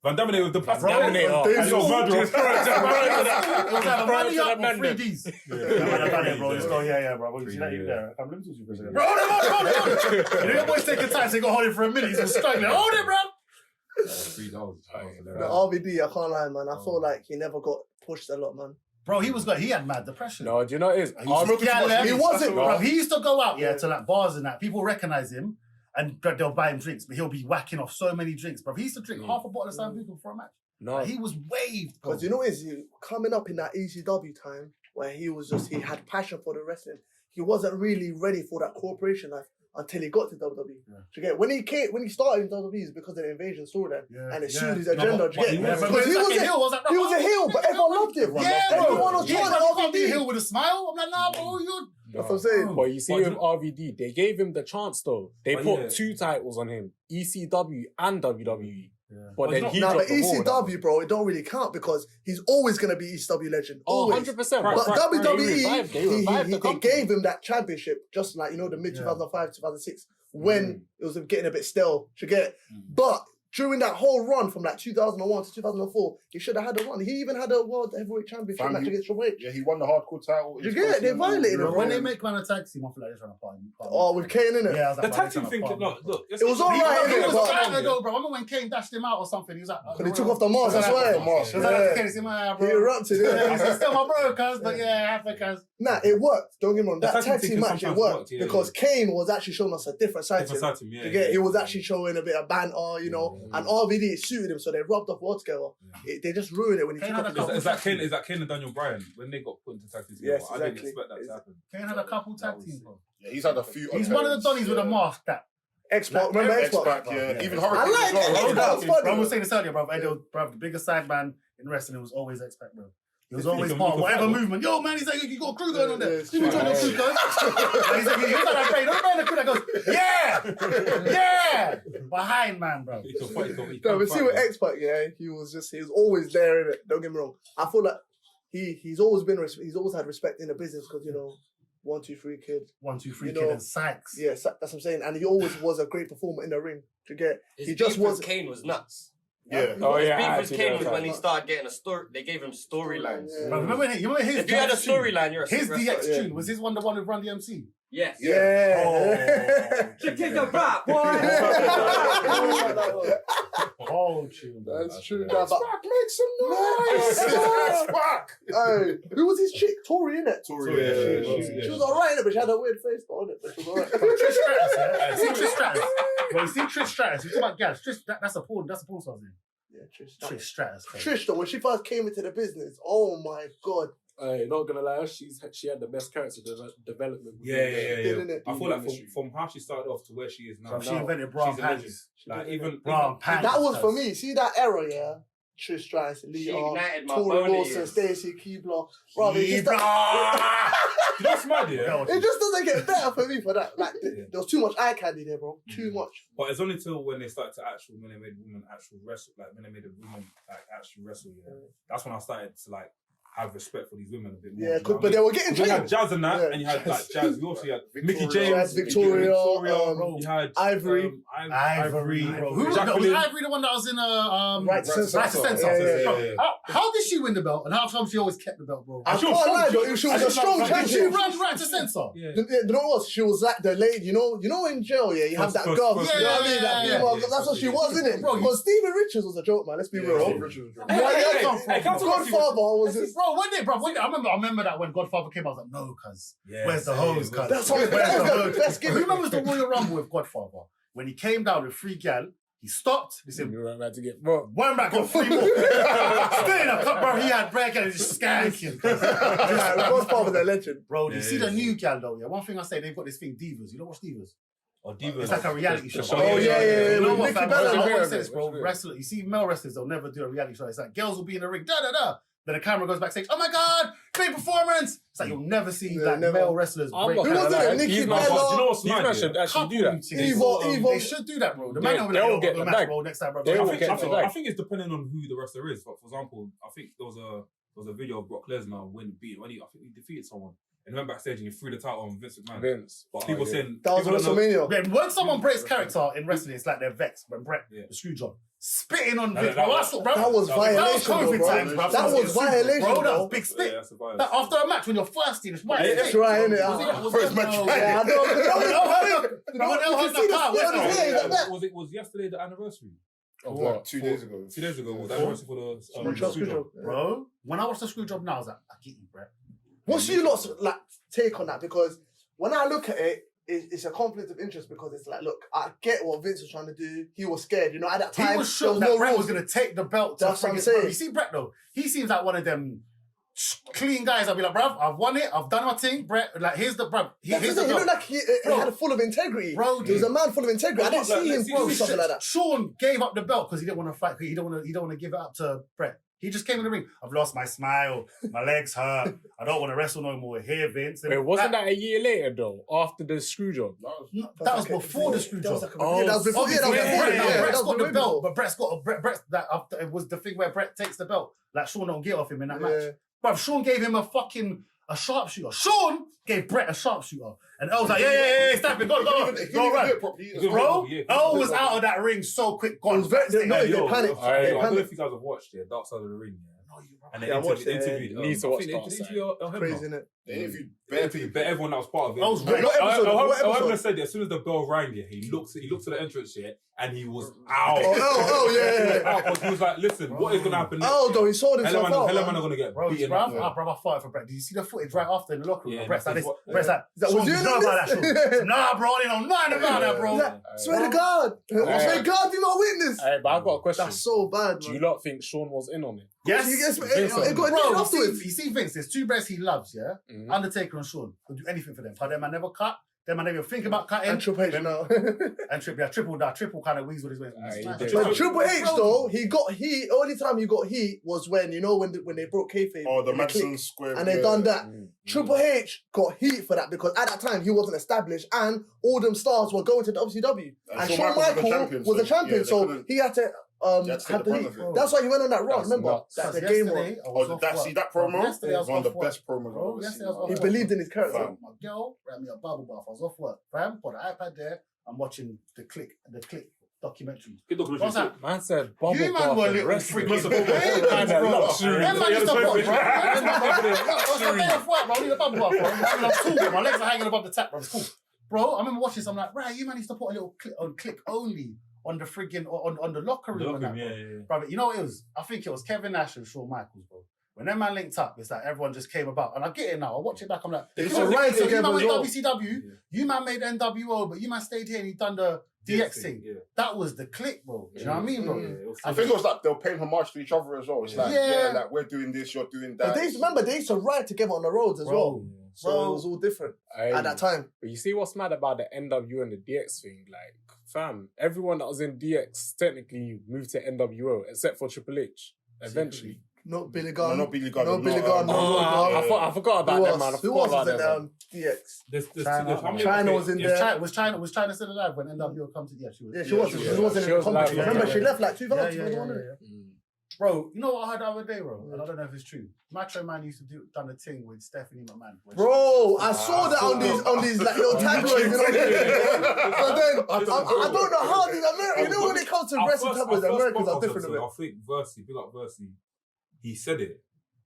Van Damme with the plastic. Bro, And David he's got murderer. It was either money up or Mandem. 3Ds. Yeah, done it, bro. Let's go. Yeah, bro. You see that in there? I'm limited to you, bro. Hold it. You know, that boy's taking time, so he got hold it for a minute. He's been struggling. Hold it, bro. The RVD, I can't lie, man. I feel like he never got pushed a lot, man. Bro, he had mad depression. No, do you know what it is? He was smoking too much He weed. wasn't, Bro, bro. he used to go out, to like bars and that. People recognize him and they'll buy him drinks, but he'll be whacking off so many drinks, bro. He used to drink half a bottle of Sambuca for a match. No, Like, he was waved, bro. Because you know what it is, coming up in that ECW time where he had passion for the wrestling, he wasn't really ready for that corporation life until he got to WWE. Yeah. Do you get when he started in WWE is because of the invasion storyline and it suited his No, agenda. but Do you get? he was- Because he was a heel, but everyone loved him. Everyone was trying to to be a RVD. heel with a smile. I'm like, nah, bro, you. That's what I'm saying. But you see But with RVD, they gave him the chance though. They But put yeah. 2 titles on him, ECW and WWE. Yeah. But then he Nah, dropped but the ball. ECW, bro, it don't really count because he's always gonna be ECW legend. Oh, Always. 100%. But WWE, they revived the they company. gave him that championship just like, the mid 2005, 2006, when it was getting a bit stale. Do you get? But during that whole run from like 2001 to 2004, he should have had a run. He even had a World Heavyweight Championship match against Triple H. Yeah, he won the hardcore title. You get it? They violated him, Bro, bro. when they make man a tag team, I feel like they're trying to party. Oh, with Kane in it. Yeah, I was like, The bro, tag they're team trying thing, to party. look. It was alright, He innit? was But trying to go, bro. I remember when Kane dashed him out or something. He was like, because he took off the mask, that's why. He was like, Kane, he's in my He bro. erupted. Yeah, Yeah. he's still my bro, cuz, but yeah, Africans. Nah, it worked. Don't get me wrong. The That tag tag team team can match, it sometimes worked work, yeah, because Kane was actually showing us a different side to him. He was actually showing a bit of banter, and RVD suited him, so they rubbed off well together. They just ruined it when he Kane took had off a the couple- Is that Kane and Daniel Bryan when they got put into tag teams? Yes, I didn't exactly. expect that to happen. Kane had a couple tag teams, bro. Yeah, he's had a few. He's one of the Donnies with a mask that. X-Pac. Remember X-Pac? X-Pac, yeah. Even I Hurricane like as well. it. Hurricane. That's funny. Bro, I was saying this earlier, bro. Bro, the biggest side man in wrestling was always X-Pac, bro. He was always can- part of you can whatever fight, movement. Yo, man, he's like, you got a crew going on Yeah, there. it's You be true. joining the crew, cuz. And he's like, you got that brain. Don't mind the crew that goes, yeah. Behind, man, bro. He can fight. He No, can but see fight, with man. X-Pac, yeah, he was always there in it. Don't get me wrong. I feel like he's always had respect in the business because 1, 2, 3 kid. 1, 2, 3 You kid know, and Sykes. Yeah, that's what I'm saying. And he always was a great performer in the ring. To get, His he just beef with was. Kane was nuts. Yeah. Oh His yeah, beef I with actually Kane know was that. when he started getting a story. They gave him storylines. Yeah. Bro, remember his If you had a DX tune? storyline, you're a His super DX wrestler. tune, was his one the one with Run DMC? Yes. Yeah. Chick is the rap, boy. Oh, tune. That's true. Nah, but Make some noise. X-Pac. hey, who was his chick? Tori, innit? Tori, She was alright, but she had a weird face, but she was alright. Trish Stratus, yeah? See Trish Stratus? Bro, you see Trish Stratus? You talk about gas. Trish, that's a porn star's name. Yeah, Trish. Trish Stratus. bro. Trish, though, when she first came into the business, oh my god. Hey, not gonna lie, she had the best character development. Yeah. Didn't it? I feel like from how she started off to where she is now. So she invented bra she's a panties. legend. Like even Bra panties. That was for me. See that era, yeah? Trish Stratus, She Lita, ignited my Tori bony Wilson, ears. Stacey Keebler. Bro, it just, You know what's mad, yeah? it just doesn't get better for me for that. Like, there was too much eye candy there, bro. Too much. But it's only till when they started to when they made women actual wrestle, like when they made a woman like actually wrestle, yeah. That's when I started to like have respect for these women a bit more. Yeah, you know what but I they mean? were getting You had trained. Jazz and that, Yeah, and you had like Jazz. Jazz. You also had Mickey Victoria. James, Jazz, Victoria, you had Ivory. Ivory, bro. Who was that? Was Ivory the one that was in Right to Censor. Right to Censor? Yeah. Bro, how did she win the belt? And how come she always kept the belt, bro? I she can't was strong, lie, she though. was- She was I a just strong like- Did she champion. run Right to Censor? Yeah. You know what? She was like the lady, you know in jail, yeah, you have that First- girl, first- you know what I mean? yeah, That yeah, female, yeah. that's what she was, innit? Bro, Because Stephen Richards was a joke, man, let's be real. Steve Richards was Yeah, Hey, Godfather was his... Bro, I remember that when Godfather came, I was like, no, cuz. Yeah, Where's the same. hose, cuz? That's what Where's the that's hose? the best Who gimmick. remembers the Royal Rumble with Godfather? When he came down with 3 gal, he stopped. He said, You were about to get bro. one back, got 3 more. Still in a cup, bro. He had bread and just skanking. Yeah, Godfather's a legend. Bro, you Yeah, see yeah, the new gal though, yeah? One thing I say, they've got this thing, Divas. You don't watch Divas? Or Diva. It's like a reality show. Oh, yeah. You know With what, Nikki fam? Bella. I always Yeah, say this, bro. yeah. Wrestler, you see male wrestlers, they'll never do a reality show. It's like girls will be in the ring, da-da-da. Then the camera goes backstage, oh my God, big performance. It's like you'll never see Yeah, that never. male wrestlers I'm break not Who that. was gonna it? lie, Nikki these man- Bella? You know what's These mad? man yeah? should actually do that. Evil. They should do that, bro. The They- man will be they like, will yo, get the the match, bag. bro, next time, bro. They I will think, get I, the think, bag. I think it's depending on who the wrestler is. But for example, I think there was a video of Brock Lesnar when he defeated someone and he went backstage and he threw the title on Vince McMahon. Vince. But people yeah. saying That was people don't know- WrestleMania. When someone breaks character in wrestling, it's like they're vexed. When Brett, Yeah. the screw job, spitting on No, Vince, that bro. was- That's bro. That was That was violation, COVID bro. times, bro. That was violation, bro. That bro. was big spit. Yeah, that's a violence. That after a match when you're thirsty, it's white. Yeah, spit. yeah. Try, innit? First match, No, right? Yeah, I know. You You see the spit on his head like that. Was yesterday the anniversary? Of Like what? 2 days ago. 2 days ago was the anniversary for the Screw job. Bro, when I watched the screw job now, I was like, I get you, Brett. What's you lot's like take on that? Because when I look at it, it's a conflict of interest because it's like, look, I get what Vince was trying to do. He was scared, you know. At that time, He was sure there that no Brett rules. was going to take the belt to That's what I'm friggin' saying. bro. You see Brett though, he seems like one of them clean guys. I'll be like, bruv, I've won it, I've done my thing, Brett. Like, here's the bruv. That's Here's the the thing. He belt. looked like he Bro. had a full of integrity. Bro, He was a man full of integrity. I didn't Like, see him let's do see- something like that. Sean gave up the belt because he didn't want to fight. He don't want to give it up to Brett. He just came in the ring. I've lost my smile. My legs hurt. I don't want to wrestle no more. Here, Vince. Wait, wasn't that a year later though? After the screw job? That was before the screw That was job. like yeah, that was before. Yeah, that was Obviously, before. Brett- Yeah, Brett's that got was the belt, before. but Brett's got Brett's that after it was the thing where Brett takes the belt. Like Sean don't get off him in that Yeah. match. Bruv, Sean gave him a sharpshooter. Sean gave Brett a sharpshooter. And El's like, yeah, stop it, go, go run. Bro, El was out of that ring so quick, It gone. was very- no, Hey, they yo, panicked. I They don't know panicked. if you guys have watched Dark Side of the Ring, and they Yeah, I watched it. interviewed. You need to I watch think Dark they Side. interviewed El Crazy, Hebner. innit? They interviewed They bare interviewed people. everyone that was part of it. El's What episode? What El episode? Hebner said that as soon as the bell rang, he looked to the entrance, and he was out. Oh, yeah. Because he was like, listen, what is going to happen next? Oh, though, he sold himself out. Hellman man. are going to get Bro, beaten bruv, up. I fought for Brett. Did you see the footage right after in the locker room? Yeah, Brett's like this. that's what- Brett's like, That was Sean, you you know about that, in Sean? Nah, bro, they know nothing about that, bro. He's like, swear to God. Swear to God, be my witness. Hey, but I've got a question. That's so bad, Do you man. lot think Sean was in on it? Yes. He gets, Vincent. it got Bro, bro, you afterwards. see Vince, there's 2 brands he loves, yeah? Mhm. Undertaker and Sean. He'll do anything for them. Because them man never cut. Them man never even think about cutting. And Triple H now. And triple kind of weasel his way. Aye, Smash he it. did. But Triple H though, he got heat. Only time he got heat was when when they broke kayfabe. Oh, the in clique, Madison Square. and they done that. Mm. Triple H got heat for that because at that time he wasn't established and all them stars were going to WCW. And Shawn Michaels was a champion, yeah, so he had to had to take have the the brunt heat. of it. That's why he went on that run. That's Remember nuts. that the Yesterday, game run. I was Oh, off that work. see that promo? Yesterday I was One of the off work. best promos Bro, I've ever yesterday I was seen. off He work. believed in his character. Fam. My girl ran me a bubble bath. I was off work. Fam, put the iPad there. I'm watching the click documentary. What's that? Man said bubble You man bath were and little wrestling. freaking Kind of luxury. Them man used to fuck, bro. Them man What's the day of work, bro? I need a bubble bath, bro. I'm tall, bro. My legs are hanging above the tap, bro. It's cool. Bro, I remember watching this. I'm like, right, you man used to put a little click only on the friggin' on the locker room. And that, bro. Bro, you know what it was? I think it was Kevin Nash and Shawn Michaels, bro. When them man linked up, it's like everyone just came about. And I get it now. I watch it back, I'm like, They you used to man, ride so you together man as made well. WCW, you man made NWO, but you man stayed here and you done the DX thing. That was the click, bro. Do you know what I mean, bro? I think it was like they'll pay homage to each other as well. It's like, Yeah. like we're doing this, you're doing But that. they used to ride together on the roads as well. So Bro. it was all different Hey, at that time. But you see what's mad about the NWO and the DX thing? Like, fam, everyone that was in DX technically moved to NWO except for Triple H. eventually. Not Billy No, Gunn. not Billy Gunn. No Billy Gunn. I forgot about Who that, else? man. I Who forgot else about was in them. DX? China was in there. Was China still alive when NWO come to? Yeah, she was. Yeah, she was. She wasn't She in the was alive, commentary. yeah, Remember, yeah, she yeah. left like 2000. Yeah. Bro, you know what I heard the other day, bro? And I don't know if it's true. Macho Man used to done a thing with Stephanie McMahon. Bro, I saw that on these like little tabloids. So then I don't know how these Americans. You know when it comes to wrestling tabloids, Americans are different. I think Versy, big up Versy, he said it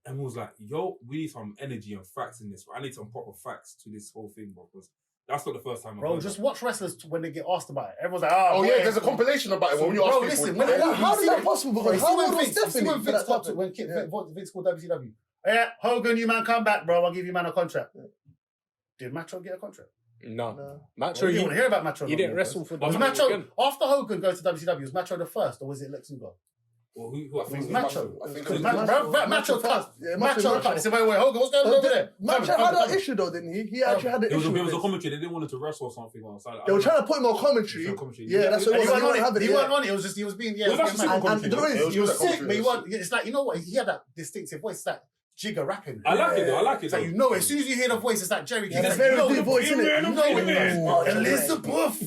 and was like, "Yo, we need some energy and facts in this. Bro. I need some proper facts to this whole thing, bro." Because that's not the first time. Bro, just watch wrestlers when they get asked about it. Everyone's like, Oh yeah, there's a compilation about it when you ask people. How is that possible? Because how old was Stephanie? When Vince called WCW, yeah, Hogan, you man come back, bro. I'll give you man a contract. Did Macho get a contract? No. Well, Macho, you didn't want to hear about Macho. he didn't wrestle for Was WWE Macho again. after Hogan goes to WCW? Was Macho the first, or was it Lex Luger? Well, who I think was Macho. I think Because it Macho cut. Yeah, Macho cut. He said, wait, Hogan, what's going on over there? Macho had an issue though, didn't he? He actually had an It was issue. a with it. commentary. They didn't want him to wrestle or something. They were trying to put him on commentary. Yeah, that's what it was. He wasn't He on it. He wasn't yeah. on it. It was just he was being It was actually super And there is, He was good sick, but he commentary, wasn't. It's like, you know what? He had that distinctive voice, that jigger rapping. I like it though. I like it. It's like, you know, as soon as you hear the voice, it's like Jerry. Yeah, it's very deep voice, isn't it? You know it, man. Oh, Elizabeth.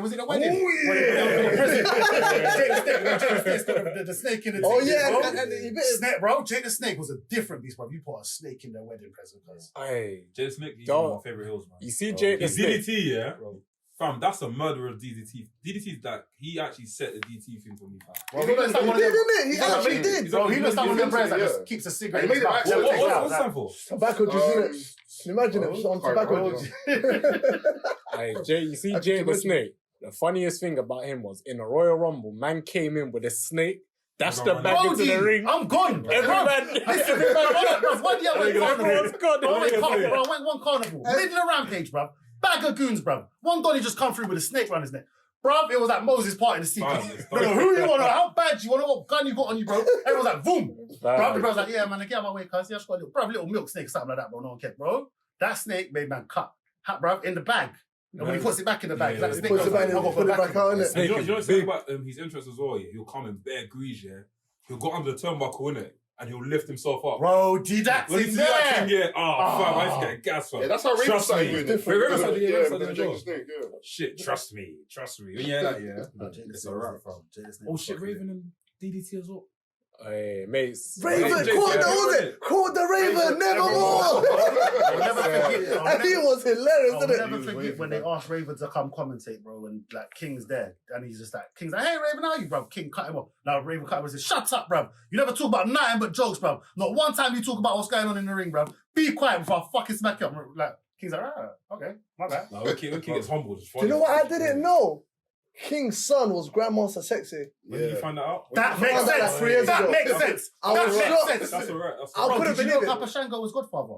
Was it a wedding? The snake in the Oh thing, yeah, bro. and he bit Snake, bro. Jake the Snake was a different beast, bro. You put a snake in their wedding present, cuz. Hey, Jay Snake, he's Yo, one of my favorite heels, man. you see Jake the His Snake? DDT, yeah, fam. That's a murderer's DDT. DDT is that he actually set the DDT thing for me, fam. Bro, he looks like He one of did, them. didn't it? He actually did. Bro, he looks like one of them brands that Yeah. just keeps a cigarette. He made in his it mouth. back. Takes it out. What's that for? Tobacco juice, innit? Can you imagine it? Just on tobacco juice. Hey, Jay, you see Jay the Snake? The funniest thing about him was in the Royal Rumble, man came in with a snake, dashed the bag into the ring. I'm gone. Every man, Why do you have a carnival? everyone's gone. Bro, I went one carnival. Middle of Rampage, bruv. Bag of goons, bruv. One Donny just come through with a snake around his neck. Bruv, it was like Moses parting the secret. No, who you want to, how bad you want to, what gun you got on you, bro? Everyone's like, boom. Bruv, the bro's like, yeah, man, get out of my way, cuz. Yeah, I just got a little milk snake, something like that, bro. No one cared, bro. That snake made man cut. Bruv, in the bag. And when he puts it back in the bag, Yeah, like the he snake Puts goes it back like, in, I'll put go it back out, innit? And you know Snake what's is saying big. about his interest as well? Yeah? He'll come in bare grease, yeah. He'll go under the turnbuckle, innit, and he'll lift himself up. Bro, D-Dax When he in sees that thing, there. yeah, fam, I used to get gas, fam. Yeah, that's how Raven Trust started me. doing it. Raven started doing it, Yeah, Raven started because of doing it. Jake Snake, yeah. Shit, trust me. When you hear that, yeah, No, Jake the it's Snake a was wrap, it. fam. Jake the Snake Oh was shit, fucking Raven and DDT as well. Hey, mates. Raven, Jake, call yeah, the was it? Call the Raven, nevermore. I'll never forget. And he was hilarious, I'll isn't it? never forget when they asked Raven to come commentate, bro, and like King's there, and he's just like, King's like, hey Raven, how are you, bro? King cut him off. Now Raven cut him off and said, shut up, bro. You never talk about nothing but jokes, bro. Not one time you talk about what's going on in the ring, bro. Be quiet before I fucking smack you up. Like King's like, okay, my bad. No, when King gets humbled, it's Do funny. you know what I didn't know? King's son was Grandmaster Sexy. When did you find that out? That When makes you found sense. like 3 years That ago. makes sense. I That was makes shocked. sense. That's alright. That's I alright. Bro, couldn't did you know believe it. Papa Shango was Godfather?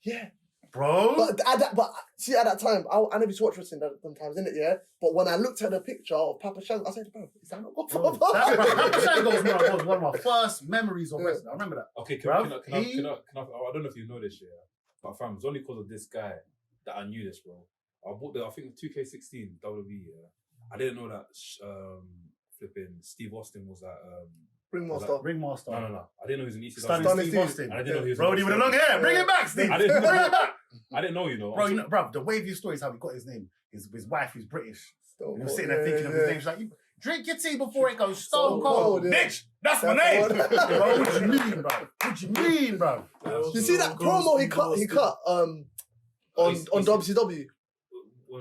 Yeah. Bro. But see, at that time, I never used to watch wrestling sometimes, innit? Yeah. But when I looked at the picture of Papa Shango, I said, bro, is that not Godfather? Papa Shango was one of my first memories of wrestling. I remember that. Okay, Bruv, can I, I don't know if you know this, yeah, but fam, it's only because of this guy that I knew this, bro. I bought I think 2K16 WWE, yeah. I didn't know that flipping Steve Austin was that. Ringmaster. Ringmaster. No. I didn't know he was an ECW. Stunning Stunning Steve Steve. Austin. And I didn't know he was. Brody with the long hair. Bring it back, Steve. I Bring didn't it know. back. I didn't know, you know. Bro, bro, the way of your story is how he got his name. His wife who's British. And he was sitting there thinking of his name. She's like, you drink your tea before it goes stone cold. yeah. Bitch, that's my name. Bro, what you mean, bro? What you mean, bro? You see that promo he cut on WCW?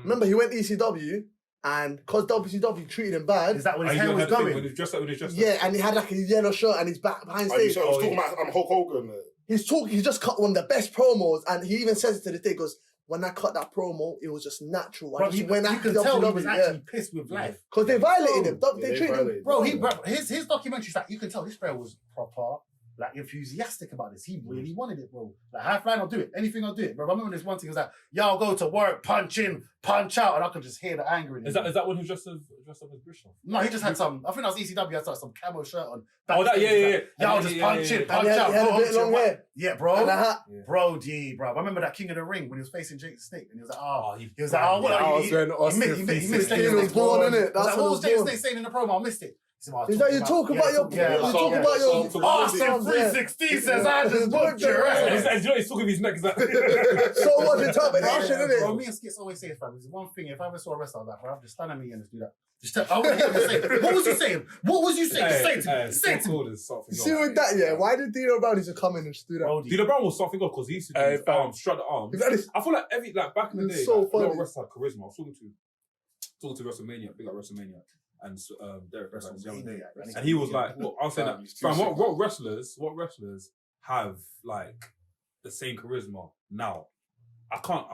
Remember, he went ECW, and because WCW treated him bad, Is that when When his hair was when going? he's dressed up, yeah, and he had like a yellow shirt and he's back behind I was stage. talking about Hulk Hogan. He just cut one of the best promos, and he even says it to this day, because when I cut that promo, it was just natural. Bro, you can tell he was actually pissed with life. because they violated him. They they treated him. violated Bro, his documentary's like, you can tell this bro was proper, like, enthusiastic about this. He really wanted it, bro. Like, high flying, I'll do it. Anything, I'll do it, bro. I remember this one thing, he was like, yeah, I'll go to work, punch in, punch out, and I could just hear the anger in him. Is that when he was dressed up as British? No, he just had some, I think that was ECW, he had some camo shirt on. Oh, that, yeah. Yeah, I'll just punch in, punch out. He had go a home bit to long your hair. wife. Yeah, bro. And a hat. Bro, I remember that King of the Ring when he was facing Jake the Snake, and he was like, he was like, oh, what? That was when Austin he missed He was born, innit? That's That's when what he was was Jake the born. Snake saying in the promo? I missed it. Is that you talk about your... Yeah, You talk about your... Austin 316 says I just booked your ass. He's talking his neck. He's like, So much interpretation, Bro, innit? me and Skits always say, fam, there's one thing, if I ever saw a wrestler like that, bro, just stand at me and just do that. I want to hear him say, what was you saying? What was you saying? Say it to me. Say it to me. You see with that, yeah? Why did Dino Brown used to come in and just do that? Dino Brown was something else because he used to do his arms, strut the arms. That is I feel like back in the day, so like, funny. a lot of wrestlers had charisma. I was talking to WrestleMania, big like WrestleMania, and Derek Wrestling the other day, and he was like, "Look, I'll say that, fam, what wrestlers have like the same charisma now? I can't.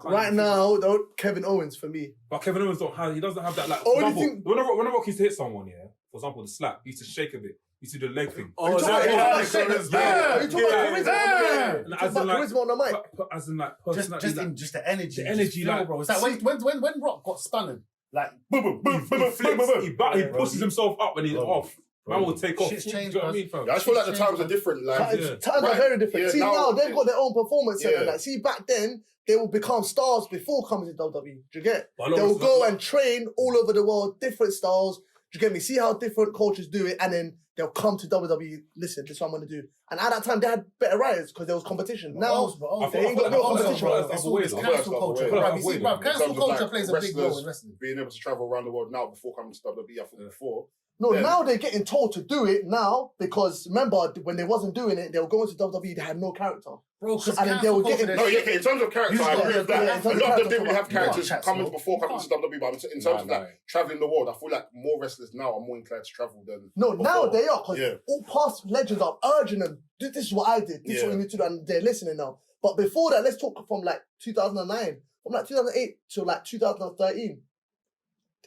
Right now, though, Kevin Owens for me. But Kevin Owens he doesn't have that. Like, Only for example, thing- when The Rock used to hit someone, yeah, for example, the slap, he used to shake a bit. He used to do the leg thing. You talking about charisma? You talking about charisma on the mic? As in like personality, Just the energy. The energy, Just feel, like- bro. It's like when Rock got stunned, like, boom, boom, boom, boom, boom, boom, boom. he pushes himself up and he's off. Man will take off. Shit's Do you changed, know what I bro. mean, fam? Yeah, I just feel like the times are different. Like, Times are very different. Yeah, See, now they've got their own performance center. Yeah. Like, see, back then, they will become stars before coming to WWE. Do you get? But a lot They'll of- go and train all over the world, different styles. Do you get me? See how different coaches do it, and then they'll come to WWE. Listen, this is what I'm going to do. And at that time, they had better writers because there was competition. Now, they ain't got no competition. It's all this cancel culture. Yeah. Bro, you see, bro, cancel In terms of, culture like, plays a big role in wrestlers wrestling. being able to travel around the world now before coming to WWE, I think before. No, Yeah. now they're getting told to do it now because remember when they wasn't doing it, they were going to WWE. They had no character. Bro, because And then they were cancel getting- culture, No, there's yeah, shit. okay, in terms of character, I Yeah, agree with yeah, that. in A terms of lot of them character, didn't really have you can't characters chat, coming so before you coming to WWE, but in terms of Nah, like traveling the world, I feel like more wrestlers now are more inclined to travel than No, now before. they are because Yeah. all past legends are urging them. This is what I did. This is what Yeah. you need to do, and they're listening now. But before that, let's talk from like 2009, from like 2008 to like 2013.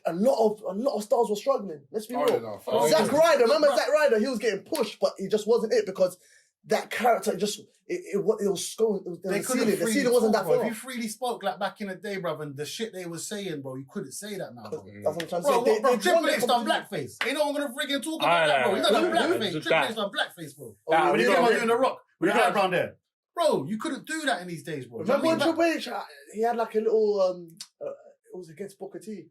A lot of stars were struggling. Let's be Oh, real. yeah, no, fuck. Zack Ryder, remember Zack Ryder? He was getting pushed, but he just wasn't it because that character just it was going. They The couldn't ceiling freely wasn't talk, that bro. far. If you freely spoke like back in the day, bro, and the shit they was saying, bro, you couldn't say that now, bro. That's what I'm trying to Bro, say. what, bro, They Triple won H the done competition. blackface. Ain't no one gonna freaking talk about that, bro. He done Who? blackface. Just Triple that. H done blackface, bro. Oh, When he yeah, came out yeah. doing the Rock with the Yeah. eyebrow there. Bro, you couldn't do that in these days, bro. Remember when Do you know what I mean? Triple H, he had like a little, it was against Booker T.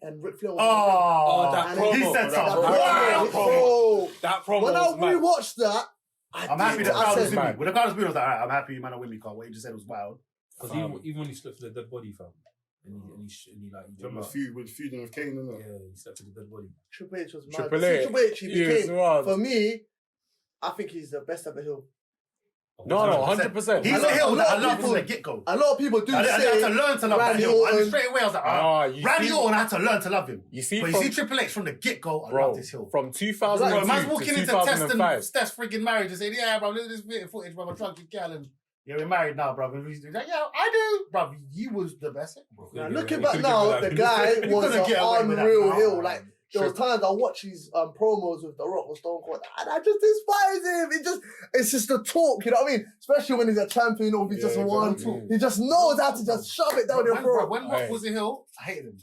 And Ric Flair was Oh, that and promo. he said that something. promo. Wow. Bro, That promo when I was mad. rewatched that, I'm happy the I crowd was said, with me. man. When the crowd was with me, I was like, all right, I'm happy you man are with me, Carl. What you just said was wild. Because even when he slept with the dead body, fam, and he like, he Remember feuding with Kane, innit? yeah, he slept with the dead body. Triple H was mad. Triple See, H, Triple H, he he was became, wild. for me, I think he's the best ever heel. No, 100%. He's A a lot- hill a that lot I of love from people- the get-go. A lot of people do I say had to learn to love that Randy hill. And Orton. straight away I was like, you Randy see- Orton, I had to learn to love him. You see, But you from, see Triple H from the get-go, I bro, love this hill. from Bro, 2002 man's to walking into Test and 2005. Steph's freaking marriage and saying, yeah, bro, look at this bit of footage, bro, I drunk your gal and yeah, we're married now, bro. And he's like, yeah, I do. Bro, you was the best, bro. Now, Yeah, looking he back could've now, given the that. guy He was couldn't get away an with that unreal now. heel. Like, there was times I watch his promos with The Rock or Stone Cold, and I just despise him. It's just the talk, you know what I mean? Especially when he's a champion or if he Yeah, just exactly. won. He just knows how to just shove it down your When, throat. when Rock Hey. was a hill, I hated him.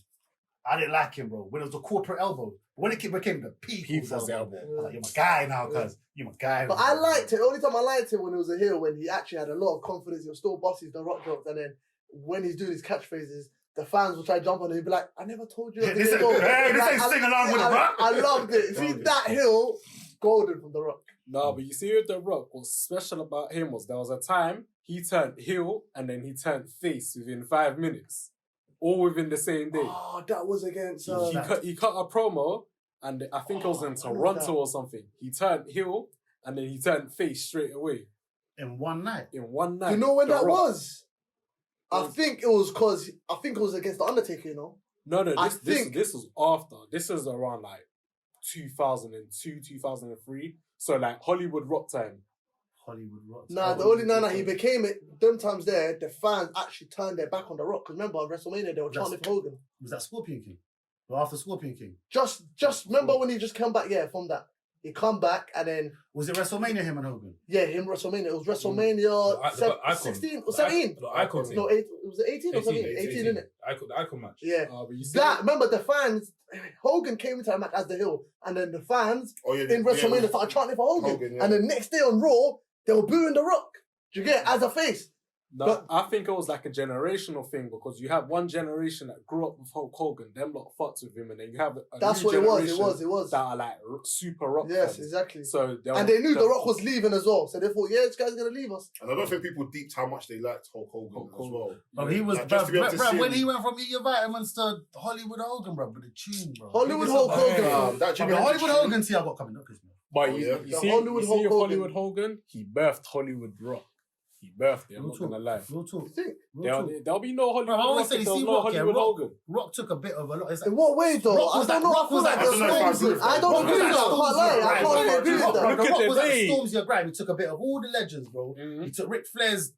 I didn't like him, bro. When it was the corporate elbow. When it became the people's elbow. I was like, you're my guy now, cuz. You're my guy. But I liked it. The only time I liked it when he was a heel, when he actually had a lot of confidence, he was still bossy, The Rock drops, and then when he's doing his catchphrases, the fans will try to jump on him and be like, I never told you. Yeah, this ain't- hey, this ain't sing along with The Rock. I loved it. See, that hill, golden from The Rock. No, but you see with The Rock, what's special about him was there was a time he turned heel and then he turned face within 5 minutes. All within the same day. Oh, that was against... He cut a promo and I think it was in I remember Toronto that. or something. He turned heel and then he turned face straight away In one night. in one night. Do you know when The that Rock. was? I think it was against The Undertaker, you know? No, I this think- this was after. This is around like 2002, 2003. So like Hollywood Rock time. Hollywood Rock. He became it. Them times there, the fans actually turned their back on The Rock. Because remember, at WrestleMania, they were chanting for Hogan. Was that Scorpion King? Or after Scorpion King? Just remember when he just come back, from that. He come back and then, Was it WrestleMania, him and Hogan? him WrestleMania. It was WrestleMania The icon. 16 or 17. The icon thing. No, was it 18 or 17? 18, innit? The icon match. Yeah. But you see, That, remember the fans, Hogan came into that match as the heel. And then the fans in WrestleMania started chanting for Hogan. Hogan, yeah. And the next day on Raw, they were booing The Rock. Do you get it? As a face. No, I think it was like a generational thing because you have one generation that grew up with Hulk Hogan, them lot fucked with him, and then you have a That's new what it was. generation It was. that are like super rock Yes, fans. exactly. So And they knew The Rock was leaving as well, so they thought, yeah, this guy's gonna leave us. And I don't think people deeped how much they liked Hulk Hogan as well. Bro, he was, Like, just to be able to see when him- he went from Eat Your Vitamins to Hollywood Hogan, bro, with the tune, bro. Hollywood Biggest Hulk up- Hogan. That Bro, Jimi Hollywood Hendrix Hogan, see, I got coming up, Christmas. But Oh, you, yeah. you The see, Hollywood you Hulk see of Hogan. Hollywood Hogan, he birthed Hollywood Rock. He birthed it, I'm not gonna lie. Real talk. You think? There'll be no Hollywood Bro, I always Rock say, if there's see, no Rock, Hollywood Rock, Hogan. Rock took a bit of a lot. It's like, In what way though? Rock I was don't like- know. Rock was like I the don't know if I Stormzy. agree with that. I don't Rock agree was with that. like I can't lie. I Stormzy, can't right, really agree with Rock that. Look at was like today. Stormzy of Grime. He took a bit of all the legends, bro. Mhm. He took Ric Flair's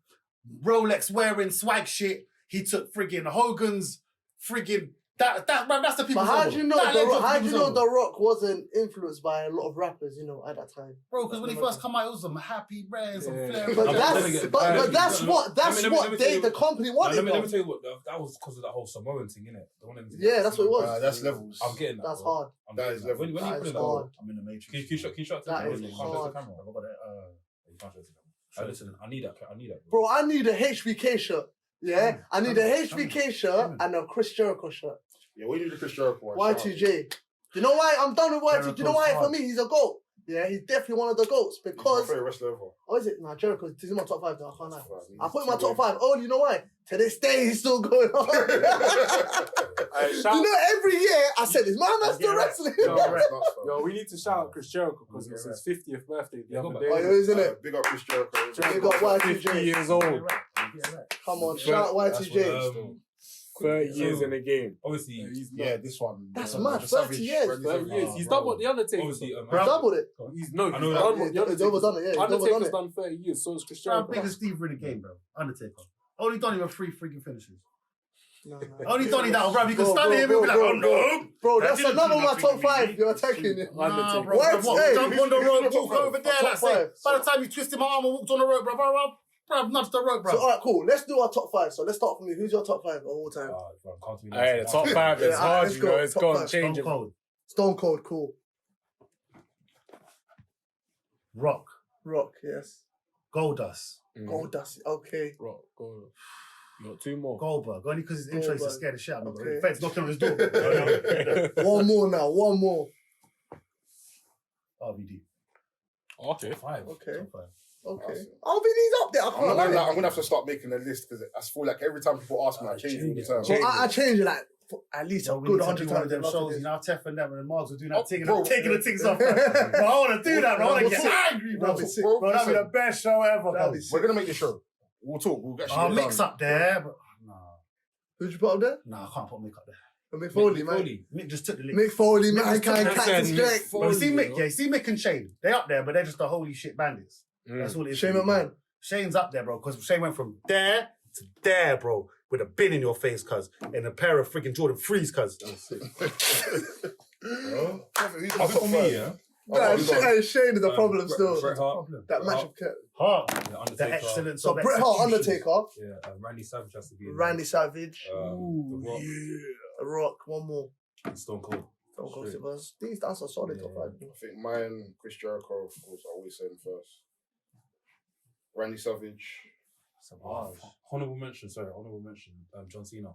Rolex wearing swag shit. He took friggin' Hogan's friggin' that's the people. But how do you know That The legend's Rock? How do you people's know own. The Rock wasn't influenced by a lot of rappers? You know, at that time. Bro, because when he first come out, it was some Happy Ray, some Yeah. Flair. But Let that's me get- but let me- that's let what me tell they you- the company Let wanted. me though. tell you what, that was because of that whole Samoan thing, innit? The one them- Yeah, that's what it was. That's levels. I'm getting that. That's bro. hard. I'm That getting is that. level. When you That put is it hard. on, I'm in the Matrix. can you shut That the is camera? You can't hard. shut the camera. I've got it. You can't shut the camera. Listen, I need that. I need that. Bro, I need a HBK shirt. Yeah, I need a HBK shirt and a Chris Jericho shirt. Yeah, we need the Chris Jericho one. Y2J. You know why I'm done with Y2J? Do you know why Jericho's for me he's a GOAT? Yeah, he's definitely one of the GOATs Because because. my favorite wrestler ever. Oh, is it? Nah, Jericho. He's in my top 5 now. I can't lie. Right, I put him in my he's top 5. Oh, you know why? To this day, he's still going on. You know, every year I said, "Is my man still wrestling?" Yo, we need to shout out Chris Jericho because it was his 50th birthday the other Oh, day. yeah, isn't it? Big up Chris Jericho. Big up Y2J. 50 years old. Come on, shout out Y2J. 30 years in the game. Obviously, Yeah, this one. That's the mad, Savage 30 years. Randy 30 Savage. years. He's done what The Undertaker's obviously, done. He's doubled it. He's I know done that. what Yeah, The he's Undertaker's overdone it. Yeah, he's overdone Undertaker's it. done 30 years, so is Chris How Jericho. big is Steve in the game, bro? Undertaker. Only Donny with 3 freaking finishes. No. Only Donny that, bro. You can Bro, stand here and bro, be like, bro, oh no. Bro, That that's didn't another do one of my nothing top to 5. me. You're attacking it. Nah, Undertaker. bro. What? What? Hey, Jump on the rope, top walk five. over there. Top That's five. it. By the time you twisted my arm and walked on the rope, bro, I've nudged the rope, bro. So, all right, cool. Let's do our top 5. So let's start from you. Who's your top 5 of all time? Hey, the top 5 is Yeah, hard, let's you go. know. It's Top gone five. changing. Stone Cold. Stone Cold, cool. Rock. Rock, yes. Goldust. Goldust, okay. Rock, go. You got 2 more. Goldberg. Only because his intro used to Goldberg. scare the shit out of me. Okay. The feds knocking on his door. One more now. One more. RVD. Okay. 5. Okay. Top 5. Okay. I'll be these up there. I I'm can't not lie. gonna lie, I'm gonna have to start making a list because I feel like every time people ask me, I change it all the time. Well, I change it like for at least a So we good need to 100 do one times. of them after shows, this. you know, Tef and them and Margs were doing that Oh, thing and bro. taking the things off. Bro, I want to do that, bro. I want to We'll get talk. angry, bro. That'd be sick. Bro, that'd be the Listen. best show ever. That'd be bro. We're gonna make the show. We'll talk. We'll actually I'll get it mix done. up there, but nah, Who'd you put up there? I can't put Mick up there. Mick Foley, man. Mick just took the lick. Mick Foley, man. Mick Can't just catch took his the- strength. Bro, you see Mick, yeah, you see Mick and Shane. They up there, but they're just the holy shit bandits. That's all it is. Shane for me, McMahon. bro. Shane's up there, bro, because Shane went from there to there, bro, with a bin in your face, cuz, and a pair of freaking Jordan 3s, cuz. Bro, I think for me, yeah. Nah, Shane is the problem still. Bret Hart, That match of Kurt. Heart, The the Undertaker. excellence So of Bret Hart, execution. Undertaker, Yeah, Randy Savage has to be in Randy Savage, there. The Rock, yeah, Rock, one more. and Stone Cold. Don't go Straight. Silvers. That's a solid top 5. I think mine, Chris Jericho, of course, I always say him first. Randy Savage. Honorable mention, John Cena.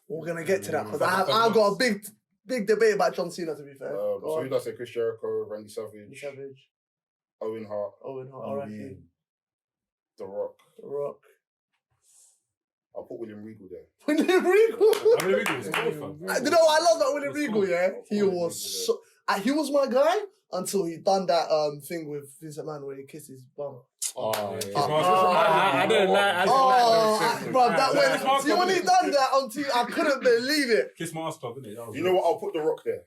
We're gonna get to that because I've got a big debate about John Cena. To be fair, Go So on. who does I say? Chris Jericho, Randy Savage, Savage, Owen Hart, Owen Hart, R.I.P. The Rock. The Rock, I'll put William Regal there. William Regal. I mean, Regal was good, fam. You know what? I love that William It's Regal. cool. Yeah, he was so. He was my guy until he done that thing with Vincent Mann where he kissed his bum. Oh, Yeah. yeah. Kiss Oh, my- I didn't like. I didn't Oh, like those bro, things. that Yeah. when see when he done that until I couldn't believe it. Kiss my ass club, innit? That was You know what? I'll put The Rock there.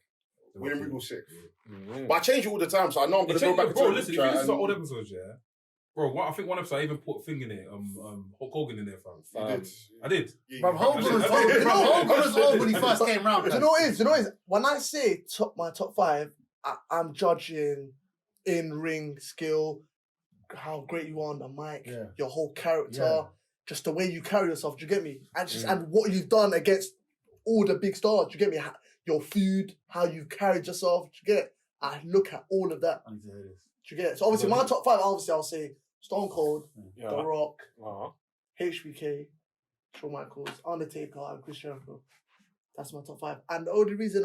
The William Rock. Regal's sick. Mhm. But I change it all the time, so I know I'm going to go back bro, to listen, if you listen to old episodes, yeah. Bro, I think one episode I even put a thing in it, Hulk Hogan in there, fam. You did. I did. Yeah, Bro, you Hogan did. was old. Hogan was old when he first came round. Do you know what it is? Do you know what it is? When I say my top 5, I'm judging in ring skill, how great you are on the mic, Yeah. your whole character, Yeah. just the way you carry yourself. Do you get me? And just and what you've done against all the big stars. Do you get me? Your food, how you carried yourself. Do you get? I look at all of that. I need to hear this. Do you get? So obviously my top 5. Obviously I'll say Stone Cold, Yeah. The Rock, Uh-huh. HBK, Shawn Michaels, Undertaker, and Chris Jericho. That's my top 5. And the only reason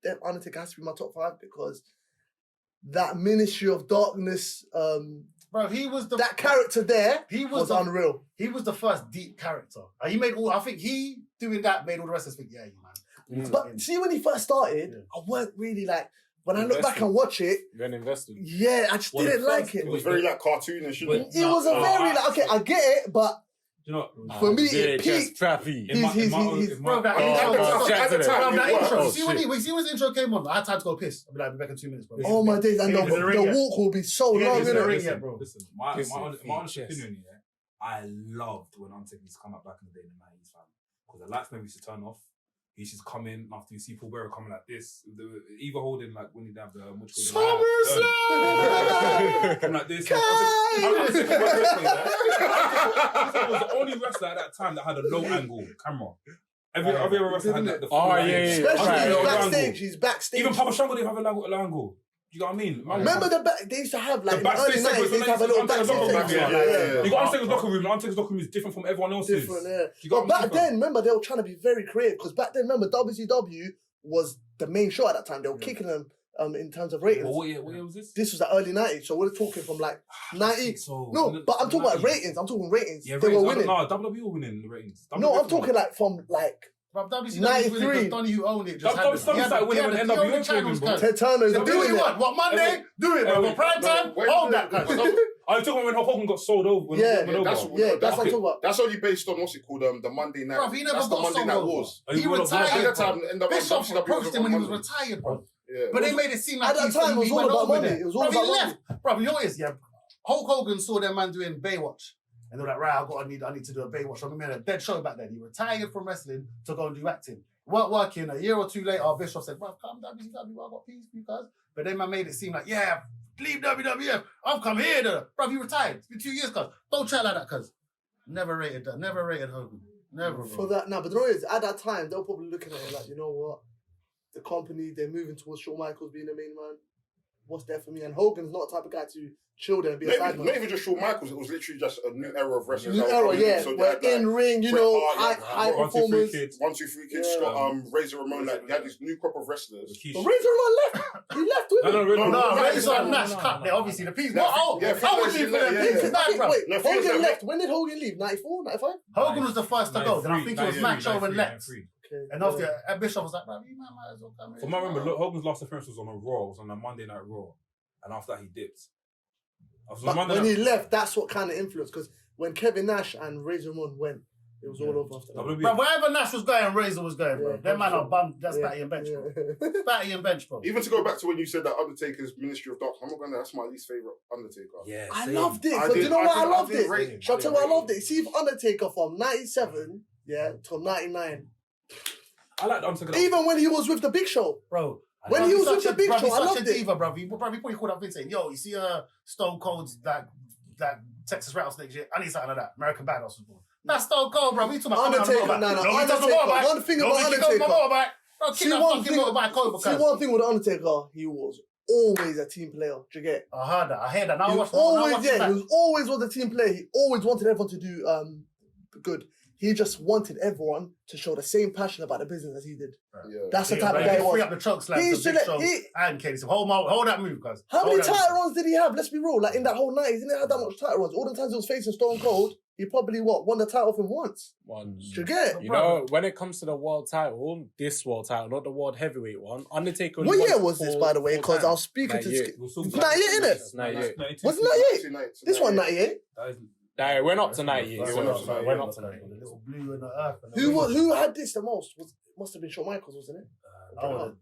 that Undertaker has to be my top 5 because that Ministry of Darkness, Bro, he was the that character there was the, unreal. He was the first deep character. He made all. I think he doing that made all the rest of us think, yeah, man. But see, when he first started, I weren't really like. When I look back and watch it, Then invested. yeah, I just didn't like it. It was very like cartoonish. It was a very like, okay, I get it, but You know, for me, Yeah, it just peaked. trappy. He's Bro, that At the time, that it intro. was. See when the intro came on, I had time to go piss. I'll be like, I'll be back in 2 minutes, bro. oh my days, and He ain't in the ring the yet. walk will be so He ain't long, in the innit? ring listen, yet, bro. Listen, my honest Yes. opinion, yeah, I loved when Undertaker used to come out back in the day in the 90s, fam. Because the lights never used to turn off. He used to come in after you see Paul Bearer coming like this, either holding like when he'd have the come like this. I was the only wrestler at that time that had a low angle camera. Have you ever wrestled had that? Especially Right. he's backstage. Even Papa Shango didn't have a low angle. You know what I mean? Remember they used to have like The in the early backstage 90s, segments they used to have a when little they used to backstage have segment. yeah. You got Undertaker's locker room. Undertaker's locker room is different from everyone else's. Different, yeah. You got But back then, remember, they were trying to be very creative because back then, remember, WCW was the main show at that time. They were kicking them in terms of ratings. Well, what year was this? This was the early 90s, so we're talking from like 90. So, No, but I'm talking about 90s. ratings. I'm talking ratings. Yeah, they were winning. No, WWE were winning the ratings. No, I'm talking like from like Bro, WCW 93. Donny who owned it. Started winning when NWO came in, bro. Ted Turner's Do what doing you it. want. What, Monday? Do it, bro. But prime time? Hold that, guys. I took when Hulk Hogan got sold over. when Yeah, Hulk Hogan that's over. Yeah, that's what I'm talking about. That's only based on what's it called? The Monday night. Bro, he never that's the got Monday sold Night over. Wars. He You would've retired. At that time, bro. Bishop WCW approached him when he was Monday. retired, bro. Yeah. But they made it seem like At that time, it was he all went about over money. there. It was all Bro, about he money. left. Bro, you know what it is, yeah? Hulk Hogan saw their man doing Baywatch. And they're like, right, I need to do a Baywatch. I mean, a dead show back then. He retired from wrestling to go and do acting. Weren't working. A year or two later, Bishop said, bro, come WCW, I got peace for you guys. But then man made it seem like, yeah, leave WWF. I've come here to, bro, he retired. It's been 2 years, cuz. Don't chat like that, cuz. Never rated that. Never rated Hogan. Never, bro. For that, now, but the thing is, at that time, they were probably looking at it like, you know what? The company, they're moving towards Shawn Michaels being the main man. What's there for me? And Hogan's not the type of guy to chill there and be a side man. Not even just Shawn Michaels, it was literally just a new era of wrestling. New era, yeah. So they Where had, like, in ring, you Bret know, Hart, high 1, 2, 3 performers. kids. 1, 2, 3 kids, Yeah. Scott, Razor Ramon, like, you had this new crop of wrestlers. But Razor Ramon left. He left with him. No, no, Razor no, and Nash cut there, obviously. The piece. Yeah, Oh, yeah, I was in for them. yeah, Piece yeah. is that, bro. Wait, No, feels Hogan like- left. When did Hogan leave? 94, 95? Hogan was the first to go. Then I think it was Mac Show and Lex. Okay. And after Bishop was like, bro, you might as well come here. From what I remember, Hogan's last appearance was on a Raw. It was on a Monday Night Raw. And after that, he dipped. But when he left, that's what kind of influenced. Because when Kevin Nash and Razor Ramon went, it was all over after that. Bro, wherever Nash was going, Razor was going, bro. Yeah, Them man are bummed. That's yeah, Batty and Bench, bro. yeah. Batty and Bench, bro. Even to go back to when you said that Undertaker's Ministry of Darkness, I'm not gonna. That's my least favorite Undertaker. Yeah, I same. loved it. I Because you did- know I what? did- I I loved did it. rate- Shall I tell you I what I did loved it? See, if Undertaker from 97, yeah, till 99. I like the Undertaker. Even when he was with the Big Show. Bro. When Bro, he he's was with such the Big bro, Show, he's I such loved a it. diva, bro. He probably called up and saying, yo, you see Stone Cold's that Texas Rattlesnake shit? I need something like that. American Badass was born. That's Stone Cold, bro. We talking about Undertaker, no, Undertaker. One thing about Undertaker. Bro, See kick that one fucking thing. motorbike over, See cuz. one thing with Undertaker, he was always a team player. Do you get? I heard that. I heard that. Now He I was watch always he was always was a team player. He always wanted everyone to do good. He just wanted everyone to show the same passion about the business as he did. Yeah. That's the type of guy he Free was. up the trunk slams, He the should Big let- Show, he- and Katie. So hold that move, cuz. How many Hold that move. title runs did he have? Let's be real. Like in that whole night, he didn't have that much title runs. All the times he was facing Stone Cold, he probably won the title off him once. One. Do you get? You know, when it comes to the world title, this world title, not the world heavyweight one, Undertaker. What year was this, by the way? Because I was speaking to 98. Skip. 98, innit? 98. Wasn't 98? This one 98. Nah, it went up to 98. It went up to 98. Went up to 98. The little blue in the earth. and the Who had this the most? Must have been Shawn Michaels, wasn't it? Oh,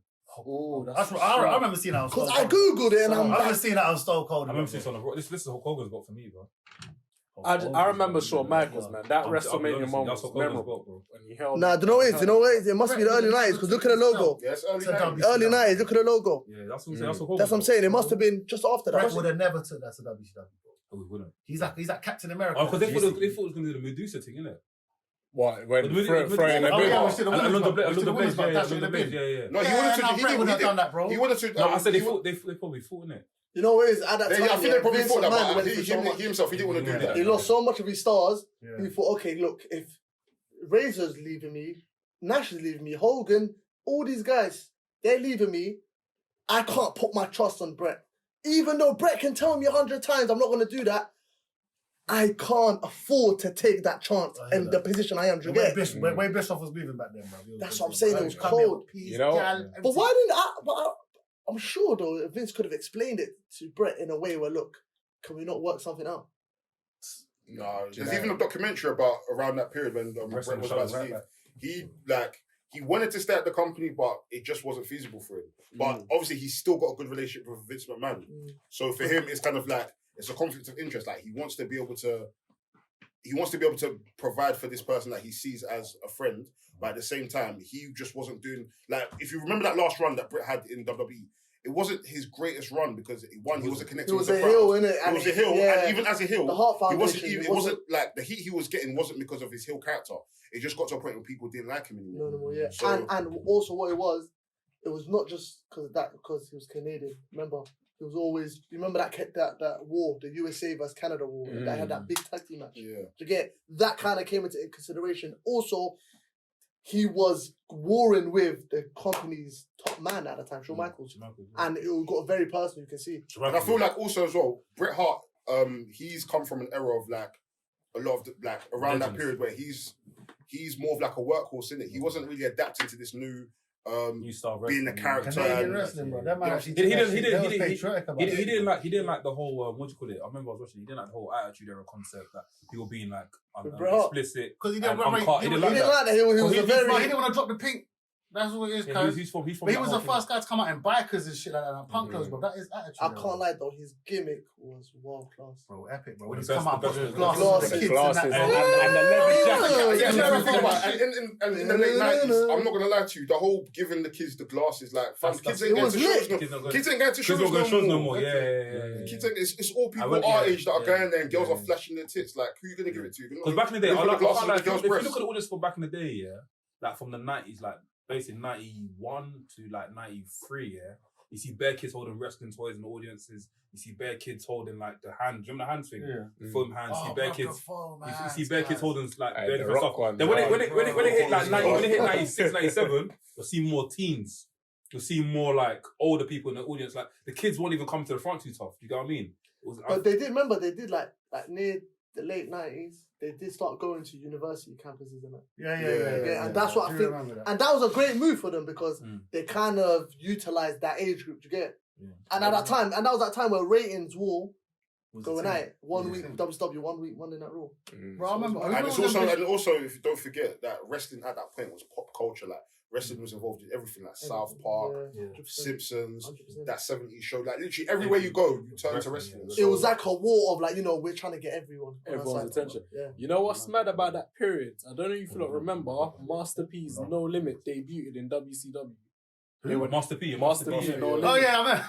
That's what I remember seeing that on Stone Because I Cold. googled it and I I'm remember like, seeing that on Stone Cold. I remember seeing this on the Raw. This is Hulk Hogan's got for me, bro. I remember Shawn Michaels, man. That WrestleMania moment That's was Hulk Hogan's memorable. got, bro. When he held. nah, do you know what it is? You know what it is? It must be the early 90s because look at the logo. Yes, early It's a 90s. Early 90s, look at the logo. Yeah, that's what I'm saying. That's Hulk Hogan's That's what I'm got. saying. It must have been just after Bret that. would have never took that to WCW. Oh, we wouldn't. He's like Captain America. Oh, because they thought it was going to do the Medusa thing, innit? What? When But throwing a Oh, big yeah, we off. should have And won the this, bro. We should have won this, bro. That's yeah, in the bin. yeah. No, he Yeah, wanted to. nah, He Bret did. would He have done did. that, bro. He wanted to. No, I said he they probably thought he would have. You know what it is? At that time, I think they probably Vince thought that, McMahon but went he through so much. himself, he didn't want to do that. He lost so much of his stars. Yeah. He thought, okay, look, if Razor's leaving me, Nash is leaving me, Hogan, all these guys, they're leaving me. I can't put my trust on Brett. Even though Brett can tell me 100 times I'm not going to do that, I can't afford to take that chance in the position I am. Do you get? Where Bischoff was moving back then, bro. That's what I'm saying. It was cold. You know? But why didn't I? But I'm sure though Vince could have explained it to Brett in a way where, look, can we not work something out? No, there's even a documentary about around that period when Brett was about to leave. He wanted to stay at the company, but it just wasn't feasible for him. But obviously, he's still got a good relationship with Vince McMahon. So for him, it's kind of like it's a conflict of interest. Like he wants to be able to provide for this person that he sees as a friend, but at the same time, he just wasn't doing like. If you remember that last run that Brett had in WWE, it wasn't his greatest run because he wasn't connected. It was with a the hill, crowd. innit? It was a hill, and even as a hill, the Heart it Foundation. wasn't like the heat he was getting wasn't because of his hill character. It just got to a point where people didn't like him anymore. No, yeah. So, and also what it was not just because he was Canadian. Remember, he was always. You remember that war, the USA versus Canada war, that had that big tag team match. Yeah. To get that kind of came into consideration. Also, he was warring with the company's top man at the time, Shawn Michaels, and it got very personal. You can see. And I feel like also as well, Bret Hart, he's come from an era of like a lot of around that period where he's more of like a workhorse, innit? He wasn't really adapting to this new style being a character. Canadian wrestling, bro. That man actually He didn't like the whole what do you call it? I remember I was watching. He didn't like the whole attitude era concept that people being like explicit because he and didn't uncut. He didn't like that. that. He was a very. He didn't want to drop the pink. That's what it is, cuz. He's from But he was the first guy to come out in bikers and shit like that, and punk clothes, bro. That is attitude. I can't lie though, his gimmick was world class. Bro, epic, bro. When The he's come out best- with the glasses, the kids and and the leather jacket. Yeah, no, think about it. And in the late 90s, I'm not gonna lie to you, the whole giving the kids the glasses, like fam, kids ain't going to shows kids ain't going to shows no more. Yeah. Kids ain't, it's all people our age that are going there and girls are flashing their tits. Like, who are you gonna give it to? Because back in the day, Look at the glasses on the if girl's you breasts. look at all this for back in the day, yeah, like from the 90s, like basically 91 to like 93, yeah, you see bare kids holding wrestling toys in the audiences. You see bare kids holding like the hand, do you remember the hand thing? The foam hands. You see bare kids. You see bare kids holding like bare different stuff. Then when it hit like 96, 97, you'll see more teens. You'll see more like older people in the audience. Like the kids won't even come to the front too tough. You get what I mean? But they did like near the late 90s, they did start going to university campuses and that. Yeah. And that's what I think. And that was a great move for them because they kind of utilised that age group, you get? Yeah. And at that time, that was that time where ratings war going at it. 1 week WCW, 1 week Monday Night Raw. Bro, I remember. And also, if you don't forget that wrestling at that point was pop culture. Like wrestling was involved in everything, like South Park, Simpsons, 100%. That 70s show. Like literally everywhere you go, you turn to wrestling. It was like a war of like, we're trying to get everyone's attention. Yeah. You know what's mad about that period? I don't know if you lot remember, Master P's No Limit debuted in WCW. They were Master P. No Limit. Oh yeah, man.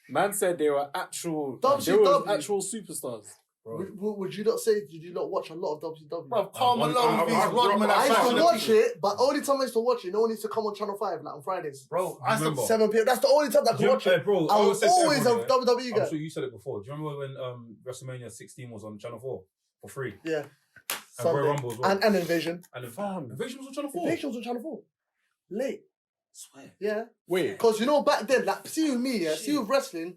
Man said they were actual superstars. Would you not say, did you not watch a lot of WCW? Bro, Carl Malone, I used to watch it, but only time I used to watch it, no one needs to come on Channel 5, like on Fridays. Bro, I remember. 7 p.m. That's the only time that I could watch it. Bro, I was always a WWE guy. I'm sure you said it before. Do you remember when WrestleMania 16 was on Channel 4 for free? Yeah. And Royal Rumble as well. And Invasion. And Invasion was on Channel 4? Invasion was on Channel 4. Late. Swear. Yeah. Wait. Because back then, like, see with me, see with wrestling,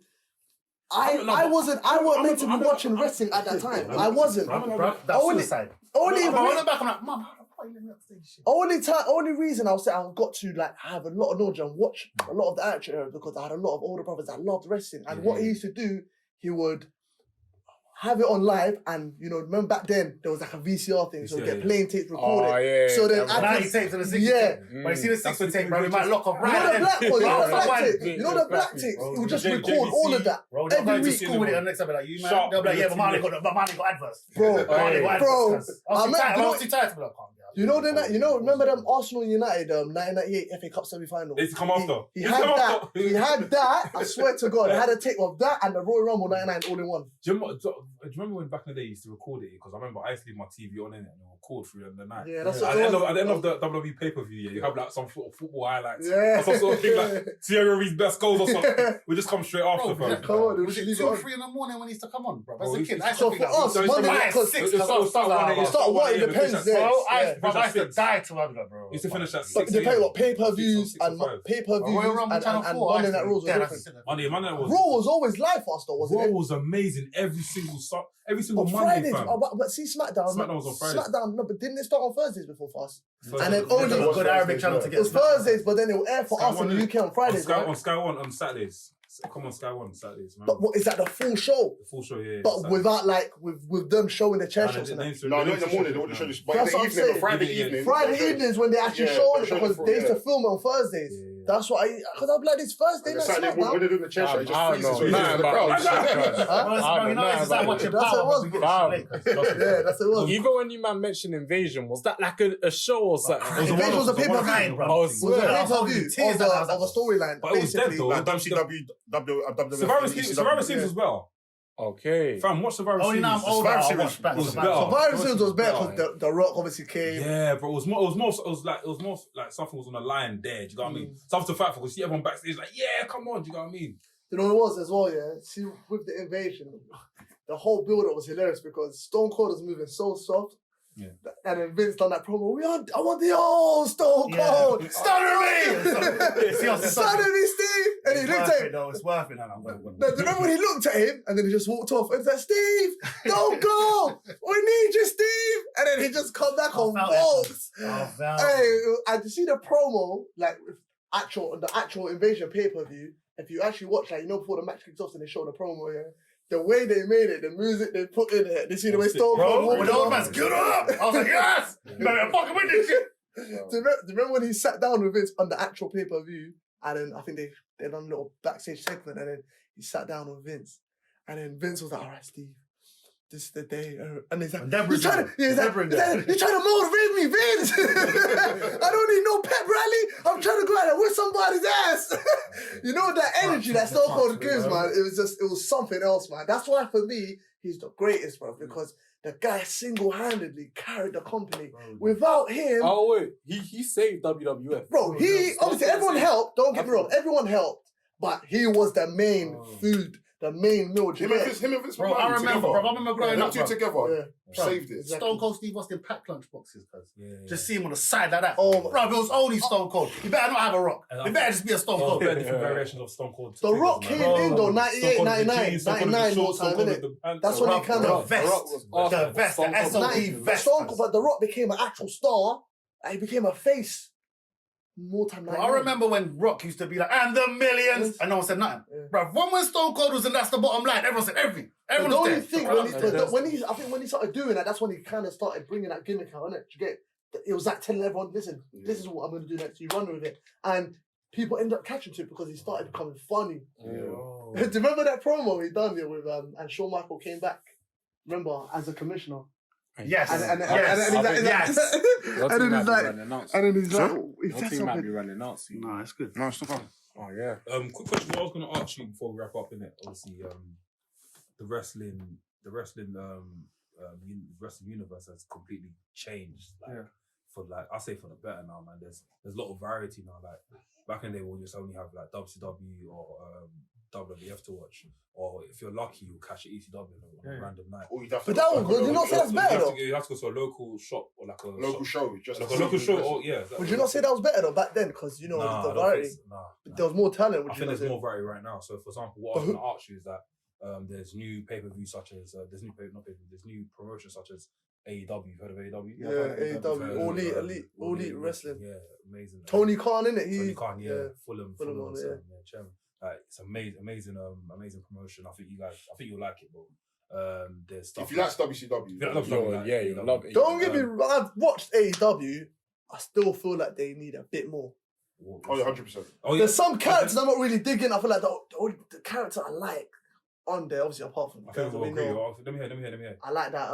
I wasn't meant to be watching wrestling at that time. I wasn't. That's suicide. Only reason I got to like have a lot of knowledge and watch a lot of the action era because I had a lot of older brothers that loved wrestling. And what he used to do, he would have it on live, and remember back then there was like a VCR thing, so we get plain tapes recorded. Oh, yeah. So then 90 tapes and the 60 yeah. tape. But you see the 60 tape, bro, you might lock up You know the black one, the black tapes. It would just record all of that. Bro, they'll go to school with it and next time they'll be like, they'll be like, yeah, but Marley got adverse. Bro, I was too tired to be like, calm down. Remember them Arsenal United 1998 FA Cup semi-final? They used to come after. He had that. I swear to God, I had a tape of that and the Royal Rumble 99 all in one. Do you remember when back in the day you used to record it? Because I remember I used to leave my TV on in it and recorded through the night. Yeah, that's At what the it end was. of the WWE pay-per-view, you have like some football highlights. Yeah. Or some sort of thing like Thierry Henry's best goals or something. We just come straight after, Bro, fam. Come on, was we it leave 2 it or on. 3 in the morning when he used to come on, bro? As Bro, a he kid, used I to- used to So think for that us, was Monday like because 6 It o'clock. start 1 a.m. Start what? It depends, yeah. Bro, I Yeah. used to die to Wabla, bro. Used to finish at But 6 it depends what a.m. pay-per-views 6 or and 5. Royal pay-per-views Rumble and Channel 4. Monday Night Raws were different. Monday Night was Raw was always live for us though, wasn't Raw it? was amazing every single On Monday, Fridays, fam. but see SmackDown. SmackDown was on Fridays. SmackDown, no, but didn't it start on Thursdays before for us? Thursday. And then Only only a was good Arabic Thursdays, channel yeah. to it get was Smack. Thursdays, but then it will air for Sky us in One, the UK on Fridays, Sky, right? on Sky One on Saturdays. Come on Sky One on Saturdays, man. But what, is that the full show? The full show, yeah. But Saturday. without like with them showing the chair And shots the and that. names- No, not in the names morning. They show wouldn't show now. this. But That's in what the I'm evening, saying. Friday Yeah. evening. Friday they'll show it. evenings when they actually Yeah, show they'll it show it because for- they used to yeah. film it on Thursdays. Yeah. That's what because I'm like this Thursday And night the Saturday, when SmackDown. they're doing the chair shot, it I just don't freezes. know So you nothing listen to the about crowd. this shit, Huh? Bro, I you know, don't it's know like about watching it. That's Power, what it was, but we get bro. late, 'cause- Yeah, that's what it was. Even when you man mentioned Invasion, was that like a show or something? Invasion was a pay-per-view, bro. Oh, Was a swear. I was holding pay-per-view tears of and I was a storyline. But it was dead, Basically, though. Like WCW, Survivor WWF, Series as well. Okay. Fam, watch Survivor Only Series. now I'm older, Survivor I'll Series watch back. was Survivor better. Series. Survivor Series was better Yeah. because the Rock obviously came. Yeah, bro. It was more like something was on the line there. Do you know what I mean? Something to fight for. Because see everyone backstage like, yeah, come on. Do you know what I mean? You know what it was as well, yeah? See, with the invasion, the whole build-up was hilarious because Stone Cold was moving so soft. Yeah. And then Vince done that promo. I want the old Stone Yeah. Cold. Stunner me! See, I was Stunner me, Steve! And he looked at him. though. It's worth it. No, No, do you remember when he looked at him and then he just walked off and said, Steve, don't go! We need you, Steve! And then he just come back on walks. Hey, and you see the promo, like the actual invasion pay-per-view, if you actually watch, like, you know, before the match kicks off and they show the promo, yeah, the way they made it, the music they put in it, you see the way Stone Cold Bro, walked when the old off. man's get up, I was like, yes! No, fucking win this shit. Do you remember when he sat down with Vince on the actual pay-per-view, and then I think they done a little backstage segment, and then he sat down with Vince, and then Vince was like, all right, Steve, this is the day. And he's like, Deborah's you're trying there. you're trying to motivate me, Vince. I don't need no pep rally. I'm trying to go out and whip somebody's ass. You know that energy that Stone Cold gives, man. It was something else, man. That's why for me, he's the greatest, bro, because the guy single-handedly carried the company. Without him, Oh wait, he saved WWF. bro, he obviously everyone helped. Don't get me wrong, everyone helped, but he was the main food, the main meal. Do you get it? Him and Vince Bro, I remember growing Them up, two bro. together Yeah. saved it. Stone Cold Steve Austin packed lunch boxes, cuz. Yeah. Just see him on the side like that. Oh, Bro, if it was only Stone Cold, you better not have a rock. And You better just be a Stone Oh, Cold. different variations of Stone Cold. The Rock came in though, 98, 99, 99 more time, innit? That's when he came The out. vest. The vest, the SOE vest. Stone Cold, but The Rock became an actual star, and he became a face. More time. Bro, I remember when Rock used to be like, and the millions, Yes. and no one said nothing. Yeah. Bro, when Stone Cold was in That's the Bottom Line, everyone said everything. The Everyone only was thing there. I think when he started doing that, that's when he kind of started bringing that gimmick out, innit? You get it was like telling everyone, listen, this is what I'm going to do next. You run with it, and people end up catching to it because he started becoming funny. Do you remember that promo he done here with and Shawn Michael came back? Remember as a commissioner. Yes. And Yes. he's like, Yes. and then he's like, and then he's like, Sure. oh, he Your said team might be something. running out soon. No, it's good. No, stop on. Oh yeah. Quick question. What I was going to ask you before we wrap up, innit? Obviously, the wrestling universe has completely changed. Like, for like, I say for the better now, man. There's a lot of variety now. Like back in the day, we'll just only have like WCW or WWF to watch, or if you're lucky, you'll catch an ECW on a random night. Or you'd have But to- that was good. You not say that's better though. You have to go to a local shop or like a local show. Just like a local show. Or yeah. Would you not say that was better though back then? Because you know Nah, the I don't variety. think so. Nah. There was more talent. Would I you think not there's say? more variety right now. So, for example, what I was going to ask you is that there's new pay-per-views such as there's new promotions such as AEW. You've heard of AEW? Yeah, AEW, All Elite Wrestling. Yeah, amazing. Tony Khan, innit? Tony Khan, yeah, Fulham Fulham on it, yeah, chairman. It's amazing promotion. I think you'll like it, bro. There's stuff. If you like WCW, you love it. Don't get me wrong. I've watched AEW. I still feel like they need a bit more. Oh, yeah, 100%. Oh, yeah. There's some characters I'm not really digging. I feel like the character I like on there, obviously apart from I think girls that we'll we agree. know, Let me hear. I like that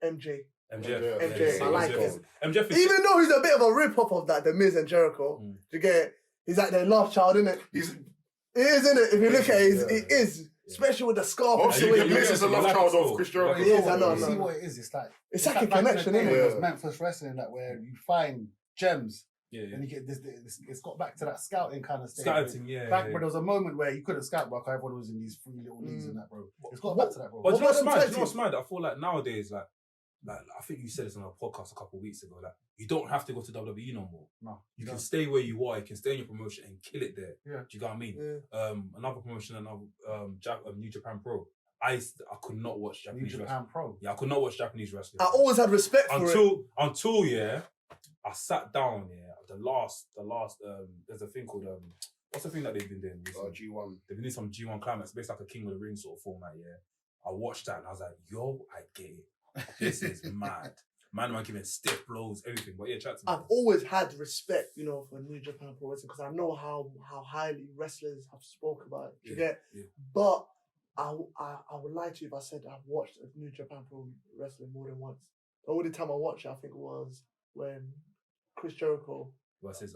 MJ. MJF. MJ, I like him. MJF is Even though he's a bit of a rip-off of that, The Miz and Jericho. You get it? He's like their love child, innit? He is, innit? If you look at it, he is. especially with the scarf. Obviously, and the the way he Blitz is a looks. love like child it of still. Chris You like Jericho. it It is, still. I know, You I see know. what it is? It's like It's like a back in the connection, day, innit? It was Yeah. Memphis wrestling, like where you find gems Yeah, and you get this. It's got back to that scouting kind of stage. Scouting, yeah. Back yeah. when there was a moment where you couldn't scout, bro. 'Cause everyone was in these free little leagues and that, bro. It's got back to that, bro. But What you know what's about them mad? tag You know what's teams? mad? I feel like nowadays, like I think you said this on a podcast a couple of weeks ago. Like, you don't have to go to WWE no more. No, You can stay where you are. You can stay in your promotion and kill it there. Yeah. Do you get what I mean? Yeah. Another promotion, New Japan Pro. I could not watch New Japanese wrestling. Japan Pro. Yeah, I could not watch Japanese wrestling. I always had respect for it. Until yeah, I sat down. Yeah, the last. There's a thing called what's the thing that they've been doing? recently? G1. They've been doing some G1 climax, based like a King of the Ring sort of format. Yeah, I watched that and I was like, yo, I get it. This is mad. Man, giving stiff blows, everything. But yeah, chat to me. I've always had respect, for New Japan Pro Wrestling because I know how highly wrestlers have spoke about it. You get? Yeah. But I would lie to you if I said I've watched New Japan Pro Wrestling more than once. The only time I watched it, I think, was when Chris Jericho, Versus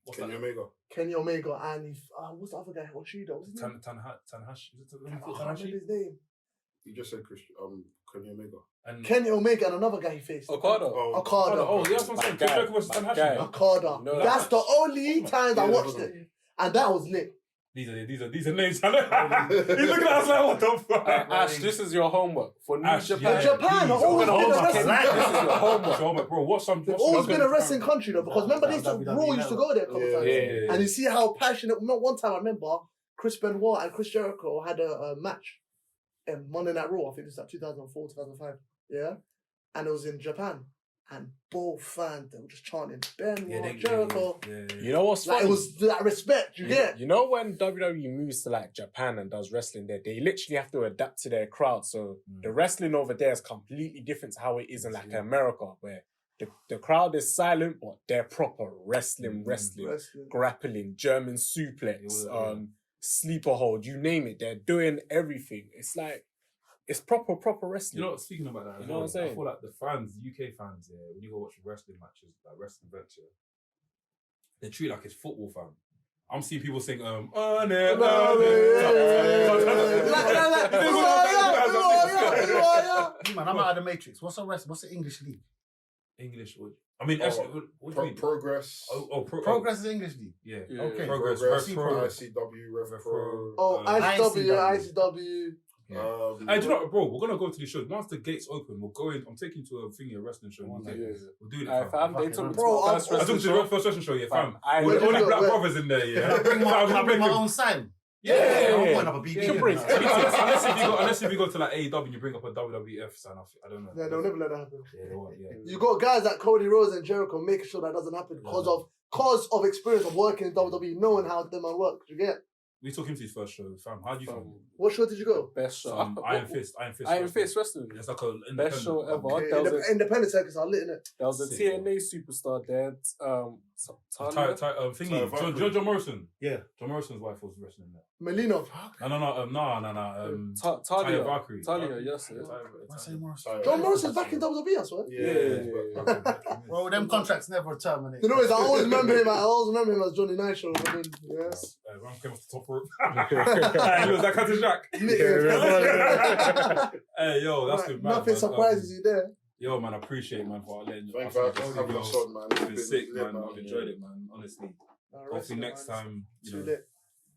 what's Kenny that? Omega. Kenny Omega, and what's the other guy? What's his name? Tanahashi. Is it I can't remember Tanahashi? his name. You just said Kenny Omega. And Kenny Omega and another guy he faced. Okada. Okada. Oh, yeah, that's what I'm saying. Chris Jericho versus My Tanahashi. guy. Okada. No, That's the only time I Yeah, watched that it. And that was lit. These are names. He's looking at us like, what the fuck? Ash, this is your homework for New Ash, Japan. yeah. Japan have please. always been a Homework. wrestling. Like, This is your homework. Show me, bro. Watch some. They've always been a wrestling country though, because remember they used to WWE Raw used to go there a couple Yeah. times. Yeah. And you see how passionate. One time I remember Chris Benoit and Chris Jericho had a match in Monday Night Raw. I think it was like 2004, 2005. Yeah, and it was in Japan, and both fans they were just chanting Benoit, Jericho. You know what's Like funny? it was that respect. You get? You know when WWE moves to like Japan and does wrestling there, they literally have to adapt to their crowd. So the wrestling over there is completely different to how it is in like America, where the crowd is silent, but they're proper wrestling, Wrestling. grappling, German suplex, sleeper hold, you name it. They're doing everything. It's like it's proper wrestling. You know, speaking about that, You know what I'm saying? I feel like the fans, UK fans, when you go watch wrestling matches, like wrestling events, they treat it like it's football, fam. I'm seeing people sing, Man, I'm out of the matrix. What's the English league? English. I mean, actually, what do you mean? Progress. Progress is English league. Yeah. Okay. Progress. Pro. Pro. ICW, Rev Pro. ICW, ICW. ICW. Hey, do you know what, bro? We're gonna go to these shows. Once the gates open, we'll go in. I'm taking you to a thingy, a wrestling show. We'll do it. Fam, they took me to Bro, my I'm- first I took wrestling you to show. the first wrestling show, yeah, fam. I- With Where only did you black go? brothers in there, yeah. Can I bring my own sign? Yeah. I'm going up a BB. You can bring- Unless if you go to like AEW and you bring up a WWF sign off, I don't know. Yeah, they'll never let that happen. Yeah, they won't, yeah. You got guys like Cody Rhodes and Jericho making sure that doesn't happen because of experience of working in WWE, knowing how them man work. You get? We took him to his first show, fam. How do you feel? What show did you go? Best show. Iron Fist. Iron Fist wrestling. It's like a Best show ever. Okay, There was a independent circus are lit in it. There was a Sick, TNA superstar there. Talia. Thingy. John Morrison. Yeah. John Morrison's wife was wrestling there. Melino. No. Talia. Valkyrie. Talia, yes. John Morrison's back in WWE, I swear. Yeah. Bro, them contracts never terminate. You know, I always remember him as Johnny Nitro. I mean, yes. Ron came off the top rope. He was like Captain Jack. Hey, yo, that's good, man. Nothing surprises you there. Yo, man, I appreciate it, man, for letting Thanks us for do this. having us on, man. It's been sick, lit, man. I've enjoyed it, man. Honestly. Hopefully next time, Too lit.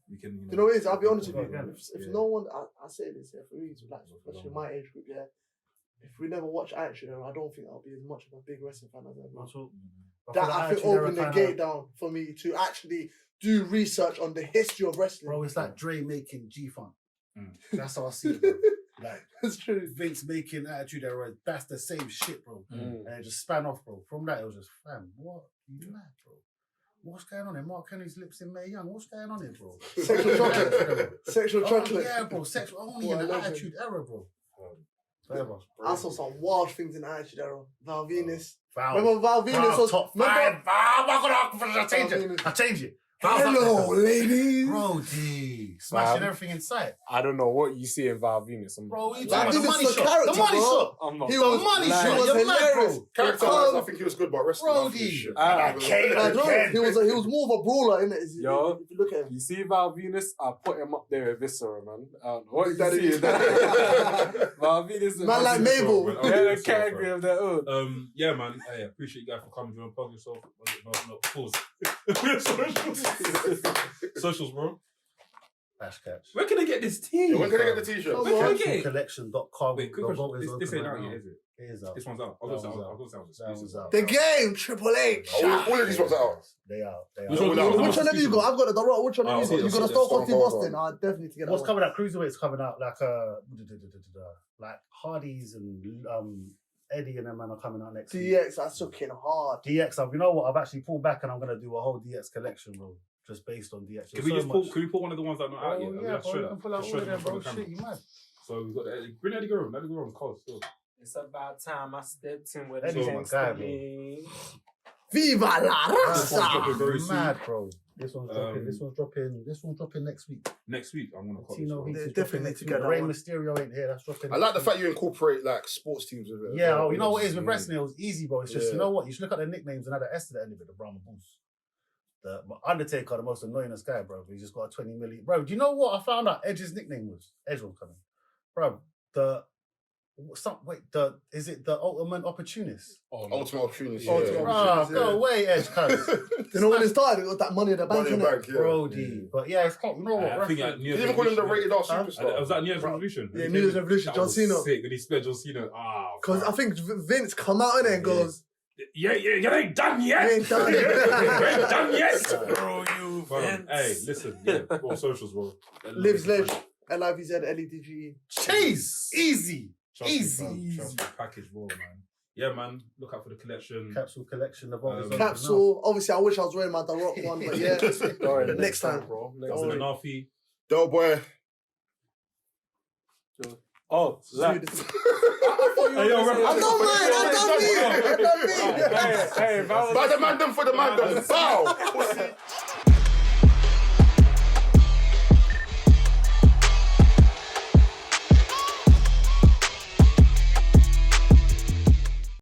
we can. You know what it is? I'll be honest with you. Yeah. If no one, I say this, for reasons, like, especially my age group, if we never watch Action, I don't think I'll be as much of a big wrestling fan as ever. That I think opened the gate down for me to actually do research on the history of wrestling. Bro, it's like Dre making G-Funk. Mm. That's how I see it, bro. Like, It's true. Vince making Attitude Era, that's the same shit, bro. Mm. And it just span off, bro. From that, it was just, fam, what? You mad, bro? What's going on here? Mark Kenny's lips in Mae Young. What's going on here, bro? Sexual chocolate. Sexual Oh, chocolate. yeah, bro. Sexual only in I the love Attitude Era, bro. Whatever. I saw some wild things in the Attitude Era. Val Venus. Val. Remember Val Venus Val, was top remember- 5. Val, I change it. I change it. Val's Hello, up there. ladies. Bro, gee. smashing everything in sight. I don't know what you see in VRSYJNES. Bro, you That talking about the dude is money a shot? character, The money bro. shot. I'm not. He The was money like- shot. he was You're mad, hilarious. bro. Character-wise, I think he was good, but wrestling, I think he was shit. I don't know. He was more of a brawler, innit? Yo. If you look at him. You see VRSYJNES, I put him up there with Viscera, man. What Big you Daddy. see? VRSYJNES. Man like Mabel. They're a category of their own. Yeah, man. Hey, appreciate you guys for coming. Do you want to plug yourself? No, pause. Socials, bro. Ash Catch. Where can I get this tea? When can I get the t-shirt? Come Where can I on. get it? Collection.com. Wait, quick The question. vote is This ain't open out right yet, now. is it? It is out. This one's out. I That was one's out. out. That exclusive. one's out. The game, Triple H. All of these ones are out. They out. Which one- Which one have you got? I've got the Rock. Which one have you got? You got a Stone Cold Steve Stone Cold. Austin. I definitely need to get that What's one. coming out? Cruiserweight's coming out like Hardy's and Eddie and them man are coming out next week. DX, that's looking hard. DX, you know what? I've actually pulled back and I'm gonna do a whole DX collection, bro. Just based on DX. Can we just pull? Can we pull one of the ones that are not out yet? Oh, yeah, bro, you can pull out Just all show of them them, bro. in front of the Shit, camera. you mad? So we've got bring Eddie Guerrero. Eddie Guerrero's cold still. It's about time I stepped in with Eddie's the my guy, bro. me. Viva la This one's raza! dropping very soon. Mad, bro. This one's dropping. Um, This one's dropping next week. Next week, I'm gonna call Tino this. Heat They is definitely dropping next need to week. get that Rey one. Mysterio ain't here. That's dropping. I like the next fact you incorporate like sports teams with it. week. Yeah, you know what it is with Yeah. wrestling? It was easy, bro. It's just, you Yeah. know what? You should look at the nicknames and add an S to the end of it, the Brahma Bulls. The Undertaker, the most annoyingest guy, bro. He's just got a 20 million. Bro, do you know what I found out Edge's nickname was? Edge was coming. Bro, is it the Ultimate Opportunist? Ultimate opportunity. Ultimate Yeah. Opportunity. Bro, go yeah. away, Edge, cuz. You know when it started, it was that Money in the Bank, Money in the innit? bank, yeah. Brody. But yeah, it's called, you know what? I think wrestling- at New Did Year's you even call him the Revolution, rated R Huh? superstar? was that New Year's Revolution? Yeah, New Year's Revolution, That John was Cena. Sick. And he split John Cena. Because I think Vince come out in it and goes, you ain't done "You yet. ain't done You it." ain't done yet. Bro, you Hey, listen, yeah, bro, socials, bro. Livz Ledge, LIVZ, LEDGE. Chase! Easy! Easy. Trust package, bro, man. Yeah, man. Look out for the collection. Capsule collection of all Capsule. Obviously, I wish I was wearing my The Rock one, but yeah. Alright, Next time. bro. That's an Anarfi. Doughboy. Oh, like, Hey, yo, I don't mind. I don't need. hey, By the Mandem for the Mandem. Bow. Pussy.